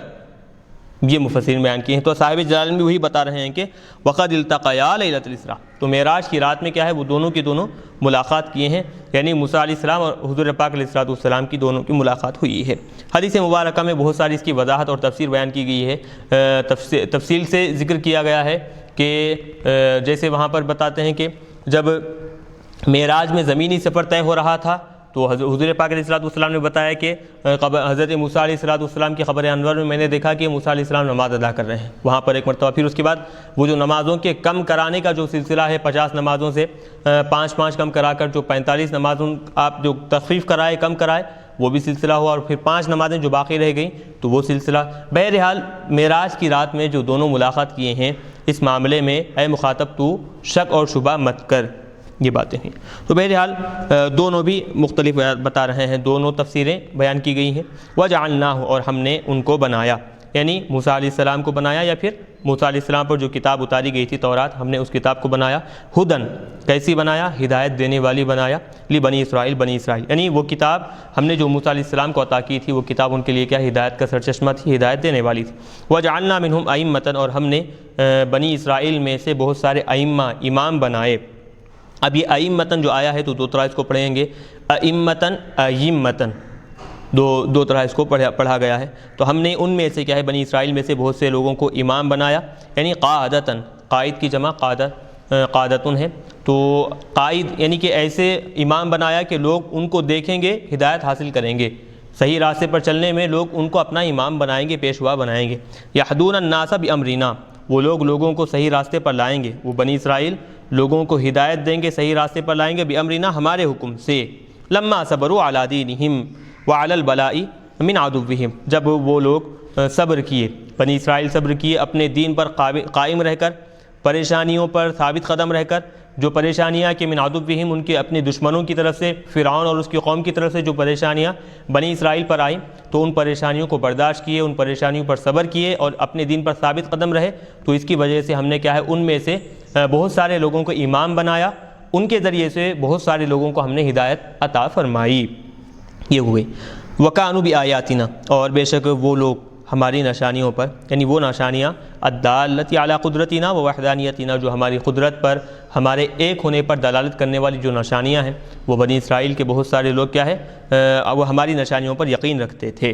یہ مفسرین بیان کیے ہیں۔ تو صاحب جلال بھی وہی بتا رہے ہیں کہ وقد التقیا لیلۃ الاسراء، تو معراج کی رات میں کیا ہے، وہ دونوں کی دونوں ملاقات کیے ہیں، یعنی موسیٰ علیہ السلام اور حضور پاک علیہ السلام کی دونوں کی ملاقات ہوئی ہے۔ حدیث مبارکہ میں بہت ساری اس کی وضاحت اور تفسیر بیان کی گئی ہے، تفصیل سے ذکر کیا گیا ہے کہ جیسے وہاں پر بتاتے ہیں کہ جب معراج میں زمینی سفر طے ہو رہا تھا تو حضور پاک علیہ السلام نے بتایا کہ حضرت موسیٰ علیہ السلام کی خبر انور میں نے دیکھا کہ موسیٰ علیہ السلام نماز ادا کر رہے ہیں وہاں پر ایک مرتبہ۔ پھر اس کے بعد وہ جو نمازوں کے کم کرانے کا جو سلسلہ ہے، 50 نمازوں سے 5 کم کرا کر جو 45 نمازوں آپ جو تخفیف کرائے، کم کرائے، وہ بھی سلسلہ ہوا، اور پھر 5 نمازیں جو باقی رہ گئیں تو وہ سلسلہ۔ بہرحال معراج کی رات میں جو دونوں ملاقات کیے ہیں، اس معاملے میں اے مخاطب تو شک اور شبہ مت کر، یہ باتیں ہیں۔ تو بہرحال دونوں بھی مختلف بتا رہے ہیں، دونوں تفسیریں بیان کی گئی ہیں۔ وَجَعَلْنَاهُ، اور ہم نے ان کو بنایا، یعنی موسیٰ علیہ السلام کو بنایا، یا پھر موسیٰ علیہ السلام پر جو کتاب اتاری گئی تھی تورات، ہم نے اس کتاب کو بنایا، ہدن، کیسی بنایا، ہدایت دینے والی بنایا، لبنی اسرائیل، بنی اسرائیل، یعنی وہ کتاب ہم نے جو موسیٰ علیہ السلام کو عطا کی تھی، وہ کتاب ان کے لیے کیا، ہدایت کا سرچشمہ تھی، ہدایت دینے والی تھی۔ وَجَعَلْنَا مِنْهُمْ أَئِمَّةً، اور ہم نے بنی اسرائیل میں سے بہت سارے ائمہ، امام بنائے۔ اب یہ ائمتاً جو آیا ہے تو 2 طرح اس کو پڑھیں گے، ائمتاً، ائمتاً، دو طرح اس کو پڑھا گیا ہے۔ تو ہم نے ان میں سے کیا ہے، بنی اسرائیل میں سے بہت سے لوگوں کو امام بنایا، یعنی قادتاً، قائد کی جمع قادتن ہے، تو قائد یعنی کہ ایسے امام بنایا کہ لوگ ان کو دیکھیں گے، ہدایت حاصل کریں گے، صحیح راستے پر چلنے میں لوگ ان کو اپنا امام بنائیں گے، پیشوا بنائیں گے۔ یہدون الناس بامرنا، وہ لوگوں کو صحیح راستے پر لائیں گے، وہ بنی اسرائیل لوگوں کو ہدایت دیں گے، صحیح راستے پر لائیں گے، بامرنا، ہمارے حکم سے۔ لما صبروا علی دینہم وعلی البلاء من عدوہم، جب وہ لوگ صبر کیے، بنی اسرائیل صبر کیے، اپنے دین پر قائم رہ کر، پریشانیوں پر ثابت قدم رہ کر، جو پریشانیاں کہ من عدوہم، ان کے اپنے دشمنوں کی طرف سے، فرعون اور اس کی قوم کی طرف سے جو پریشانیاں بنی اسرائیل پر آئیں، تو ان پریشانیوں کو برداشت کیے، ان پریشانیوں پر صبر کیے اور اپنے دین پر ثابت قدم رہے، تو اس کی وجہ سے ہم نے کیا ہے، ان میں سے بہت سارے لوگوں کو امام بنایا، ان کے ذریعے سے بہت سارے لوگوں کو ہم نے ہدایت عطا فرمائی، یہ ہوئے۔ وَكَانُوا بِآيَاتِنَا، اور بے شک وہ لوگ ہماری نشانیوں پر، یعنی وہ نشانیاں الدالۃ علی قدرتنا و وحدانیتنا، جو ہماری قدرت پر، ہمارے ایک ہونے پر دلالت کرنے والی جو نشانیاں ہیں، وہ بنی اسرائیل کے بہت سارے لوگ کیا ہے وہ ہماری نشانیوں پر یقین رکھتے تھے۔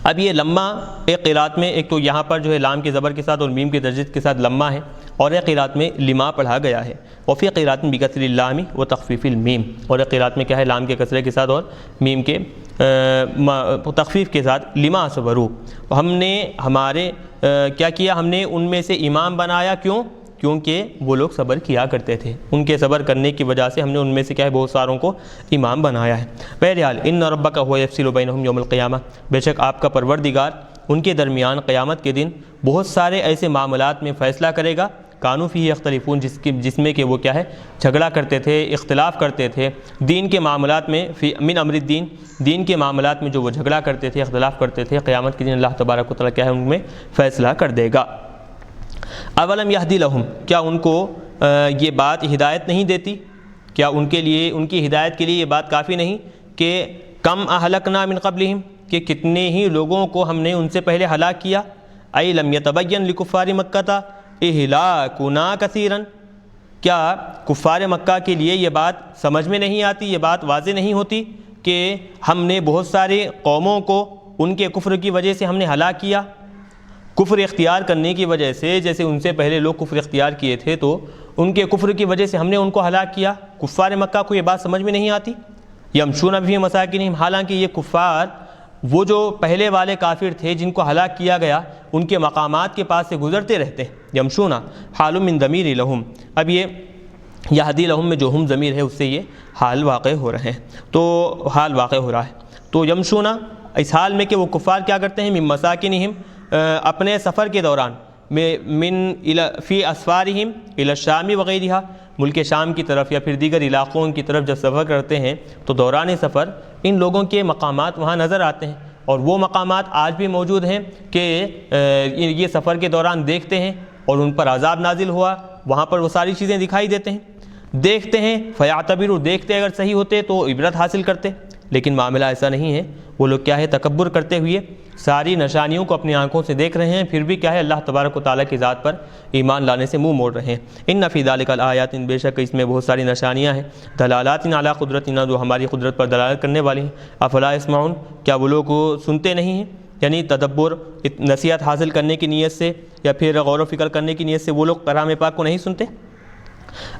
اب یہ لمہ ایک قرات میں، ایک تو یہاں پر جو ہے لام کے زبر کے ساتھ اور میم کے تجدید کے ساتھ لمہ ہے، اور ایک قرات میں لما پڑھا گیا ہے، وفی قرات میں بکسر اللام و تخفیف المیم، اور ایک قرات میں کیا ہے لام کے کسرے کے ساتھ اور میم کے تخفیف کے ساتھ لما صبروا، ہم نے ہمارے کیا کیا، ہم نے ان میں سے امام بنایا، کیوں؟ کیونکہ وہ لوگ صبر کیا کرتے تھے، ان کے صبر کرنے کی وجہ سے ہم نے ان میں سے کیا ہے بہت ساروں کو امام بنایا ہے۔ بہرحال ان ربک هو یفصل بینہم یوم القیامہ، بے شک آپ کا پروردگار ان کے درمیان قیامت کے دن بہت سارے ایسے معاملات میں فیصلہ کرے گا، کانوا فیہ یختلفون، جس میں کہ وہ کیا ہے جھگڑا کرتے تھے، اختلاف کرتے تھے، دین کے معاملات میں، من امر الدین، دین کے معاملات میں جو وہ جھگڑا کرتے تھے، اختلاف کرتے تھے، قیامت کے دن اللہ تبارک و تعالیٰ کیا ہے ان میں فیصلہ کر دے گا۔ اولم یہدی لہم، کیا ان کو یہ بات ہدایت نہیں دیتی؟ کیا ان کے لیے، ان کی ہدایت کے لیے یہ بات کافی نہیں کہ کم اہلکنا من قبلہم، کہ کتنے ہی لوگوں کو ہم نے ان سے پہلے ہلاک کیا، ای لم یتبین لکفار مکہ اہلاکنا کثیرا، کیا کفار مکہ کے لیے یہ بات سمجھ میں نہیں آتی، یہ بات واضح نہیں ہوتی کہ ہم نے بہت سارے قوموں کو ان کے کفر کی وجہ سے ہم نے ہلاک کیا، کفر اختیار کرنے کی وجہ سے، جیسے ان سے پہلے لوگ کفر اختیار کیے تھے تو ان کے کفر کی وجہ سے ہم نے ان کو ہلاک کیا، کفار مکہ کو یہ بات سمجھ میں نہیں آتی۔ یمشون فی مساکنہم، حالانکہ یہ کفار وہ جو پہلے والے کافر تھے جن کو ہلاک کیا گیا، ان کے مقامات کے پاس سے گزرتے رہتے ہیں۔ یمشون حال من ضمیر لہم، اب یہ یہدی لہم میں جو ہم ضمیر ہے اس سے یہ حال واقع ہو رہے ہیں، تو حال واقع ہو رہا ہے، تو یمشون اس حال میں کہ وہ کفار کیا کرتے ہیں، من مساکنہم، اپنے سفر کے دوران، فی اسفارہم الی الشام وغیرہ، ملک شام کی طرف یا پھر دیگر علاقوں کی طرف جب سفر کرتے ہیں تو دوران سفر ان لوگوں کے مقامات وہاں نظر آتے ہیں، اور وہ مقامات آج بھی موجود ہیں کہ یہ سفر کے دوران دیکھتے ہیں اور ان پر عذاب نازل ہوا، وہاں پر وہ ساری چیزیں دکھائی دیتے ہیں، دیکھتے ہیں، فیعتبروا، دیکھتے اگر صحیح ہوتے تو عبرت حاصل کرتے، لیکن معاملہ ایسا نہیں ہے، وہ لوگ کیا ہے تکبر کرتے ہوئے ساری نشانیوں کو اپنی آنکھوں سے دیکھ رہے ہیں، پھر بھی کیا ہے اللہ تبارک و تعالیٰ کی ذات پر ایمان لانے سے منہ موڑ رہے ہیں۔ ان فی ذلک الآیات، بے شک اس میں بہت ساری نشانیاں ہیں، دلالات علی قدرتنا، جو ہماری قدرت پر دلالت کرنے والی ہیں۔ افلا یسمعون، کیا وہ لوگ سنتے نہیں ہیں؟ یعنی تدبر، نصیحت حاصل کرنے کی نیت سے یا پھر غور و فکر کرنے کی نیت سے وہ لوگ کلام پاک کو نہیں سنتے؟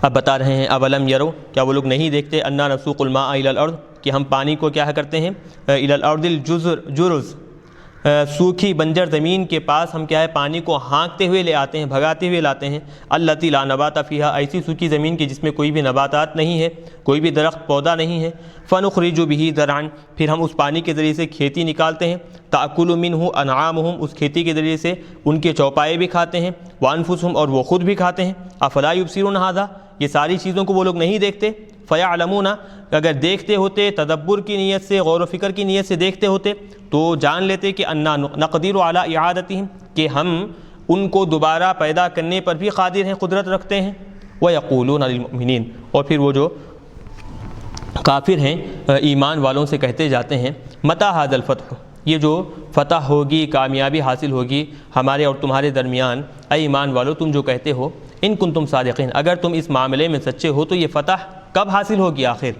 اب بتا رہے ہیں اولم یرو، کیا وہ لوگ نہیں دیکھتے، انا نسوق الماء الی الارض، کہ ہم پانی کو کیا کرتے ہیں، الی الارض الجرز، سوکھی بنجر زمین کے پاس ہم کیا ہے پانی کو ہانکتے ہوئے لے آتے ہیں، بھگاتے ہوئے لاتے ہیں، التی لا نبات فیہا، ایسی سوکھی زمین کی جس میں کوئی بھی نباتات نہیں ہے، کوئی بھی درخت پودا نہیں ہے، فنخرج بہ زرعا، پھر ہم اس پانی کے ذریعے سے کھیتی نکالتے ہیں، تاکل منہ انعامہم، اس کھیتی کے ذریعے سے ان کے چوپائے بھی کھاتے ہیں، وانفسہم، اور وہ خود بھی کھاتے ہیں، افلا یبصرون ھذا، یہ ساری چیزوں کو وہ لوگ نہیں دیکھتے، فیعلمون، اگر دیکھتے ہوتے، تدبر کی نیت سے، غور و فکر کی نیت سے دیکھتے ہوتے تو جان لیتے کہ انا نقدر علی اعادتہم، کہ ہم ان کو دوبارہ پیدا کرنے پر بھی قادر ہیں، قدرت رکھتے ہیں، ویقولون للمؤمنین، اور پھر وہ جو کافر ہیں ایمان والوں سے کہتے جاتے ہیں، متی ھذا الفتح، یہ جو فتح ہوگی، کامیابی حاصل ہوگی ہمارے اور تمہارے درمیان، اے ایمان والو تم جو کہتے ہو، ان کنتم صادقین، اگر تم اس معاملے میں سچے ہو تو یہ فتح کب حاصل ہوگی، آخر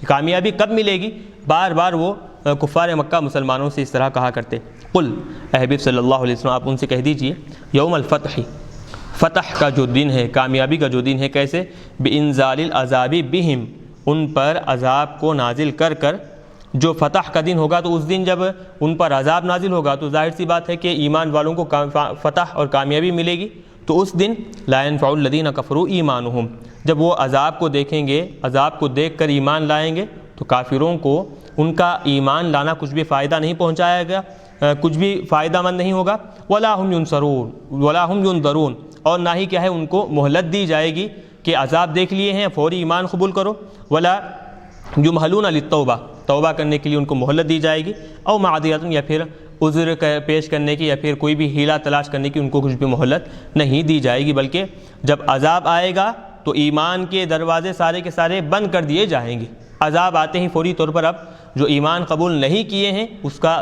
کامیابی کب ملے گی؟ بار بار وہ کفار مکہ مسلمانوں سے اس طرح کہا کرتے۔ قل، اے حبیب صلی اللہ علیہ وسلم آپ ان سے کہہ دیجئے، یوم الفتح، فتح کا جو دن ہے، کامیابی کا جو دن ہے، کیسے؟ بانزال العذاب بہم، ان پر عذاب کو نازل کر کر، جو فتح کا دن ہوگا تو اس دن جب ان پر عذاب نازل ہوگا تو ظاہر سی بات ہے کہ ایمان والوں کو فتح اور کامیابی ملے گی، تو اس دن لا ينفع الذین کفروا ایمانہم، جب وہ عذاب کو دیکھیں گے، عذاب کو دیکھ کر ایمان لائیں گے تو کافروں کو ان کا ایمان لانا کچھ بھی فائدہ نہیں پہنچائے گا، کچھ بھی فائدہ مند نہیں ہوگا، ولا هم ينصرون ولا هم ينظرون، اور نہ ہی کیا ہے ان کو مہلت دی جائے گی کہ عذاب دیکھ لیے ہیں فوری ایمان قبول کرو، ولا یمہلون للتوبہ، توبہ کرنے کے لیے ان کو مہلت دی جائے گی، او معذرۃ، یا پھر عذر پیش کرنے کی یا پھر کوئی بھی ہیلہ تلاش کرنے کی ان کو کچھ بھی مہلت نہیں دی جائے گی، بلکہ جب عذاب آئے گا تو ایمان کے دروازے سارے کے سارے بند کر دیے جائیں گے، عذاب آتے ہی فوری طور پر اب جو ایمان قبول نہیں کیے ہیں اس کا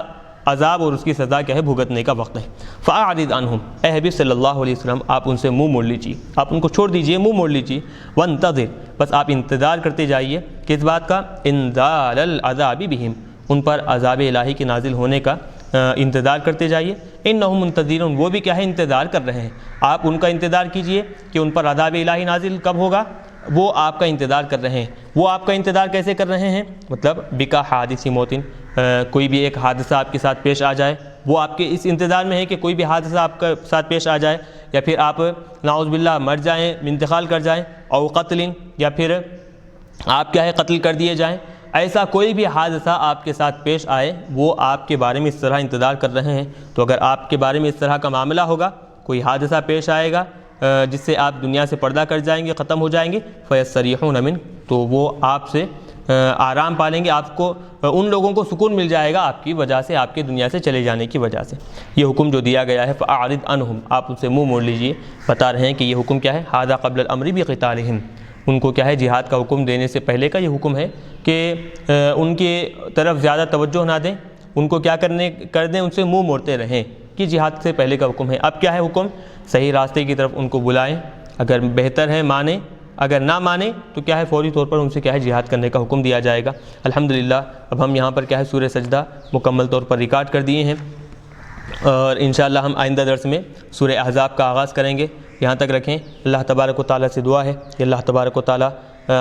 عذاب اور اس کی سزا کیا ہے بھگتنے کا وقت ہے۔ فأعرض عنہم، اے حبیب صلی اللہ علیہ وسلم آپ ان سے منہ موڑ لیجیے، آپ ان کو چھوڑ دیجیے، منہ موڑ لیجیے۔ وانتظر، بس آپ انتظار کرتے جائیے کس بات کا؟ انزال العذاب بہم، ان پر عذاب الہی کے نازل ہونے کا انتظار کرتے جائیے۔ انہم منتظرون، وہ بھی کیا ہے انتظار کر رہے ہیں، آپ ان کا انتظار کیجئے کہ ان پر عذاب الہی نازل کب ہوگا، وہ آپ کا انتظار کر رہے ہیں۔ وہ آپ کا انتظار کیسے کر رہے ہیں؟ مطلب بکا حادث موتن، کوئی بھی ایک حادثہ آپ کے ساتھ پیش آ جائے، وہ آپ کے اس انتظار میں ہے کہ کوئی بھی حادثہ آپ کے ساتھ پیش آ جائے، یا پھر آپ نعوذ باللہ مر جائیں، انتقال کر جائیں، او قتل، یا پھر آپ کیا ہے قتل کر دیے جائیں، ایسا کوئی بھی حادثہ آپ کے ساتھ پیش آئے وہ آپ کے بارے میں اس طرح انتظار کر رہے ہیں۔ تو اگر آپ کے بارے میں اس طرح کا معاملہ ہوگا، کوئی حادثہ پیش آئے گا جس سے آپ دنیا سے پردہ کر جائیں گے، ختم ہو جائیں گے، فَيَسْتَرِيحُونَ مِنْ، تو وہ آپ سے آرام پالیں گے، آپ کو ان لوگوں کو سکون مل جائے گا آپ کی وجہ سے، آپ کے دنیا سے چلے جانے کی وجہ سے۔ یہ حکم جو دیا گیا ہے فَأَعْرِضْ عَنْهُمْ، آپ ان سے منہ موڑ لیجئے۔ بتا رہے ہیں کہ یہ حکم کیا ہے؟ هَذَا قَبْلَ الْأَمْرِ بِقِتَالِهِمْ، ان کو کیا ہے جہاد کا حکم دینے سے پہلے کا یہ حکم ہے کہ ان کی طرف زیادہ توجہ نہ دیں، ان کو کیا کر دیں، ان سے منہ موڑتے رہیں، کہ جہاد سے پہلے کا حکم ہے۔ اب کیا ہے حکم؟ صحیح راستے کی طرف ان کو بلائیں، اگر بہتر ہے مانیں، اگر نہ مانیں تو کیا ہے فوری طور پر ان سے کیا ہے جہاد کرنے کا حکم دیا جائے گا۔ الحمدللہ اب ہم یہاں پر کیا ہے سورہ سجدہ مکمل طور پر ریکارڈ کر دیے ہیں، اور انشاءاللہ ہم آئندہ درس میں سورہ احزاب کا آغاز کریں گے۔ یہاں تک رکھیں۔ اللہ تبارک و تعالیٰ سے دعا ہے کہ اللہ تبارک و تعالیٰ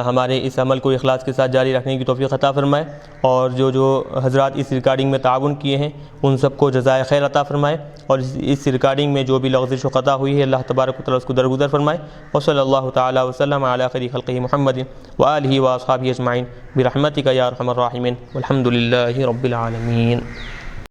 ہمارے اس عمل کو اخلاص کے ساتھ جاری رکھنے کی توفیق عطا فرمائے، اور جو حضرات اس ریکارڈنگ میں تعاون کیے ہیں ان سب کو جزائے خیر عطا فرمائے، اور اس ریکارڈنگ میں جو بھی لغزش و خطا ہوئی ہے اللہ تبارک و تعالیٰ اس کو درگزر فرمائے۔ وصلی اللہ تعالیٰ وسلم علی خیر خلقہ محمد وآلہ واصحابہ اجمعین برحمتک یا ارحم الراحمین، والحمد للہ رب العالمین۔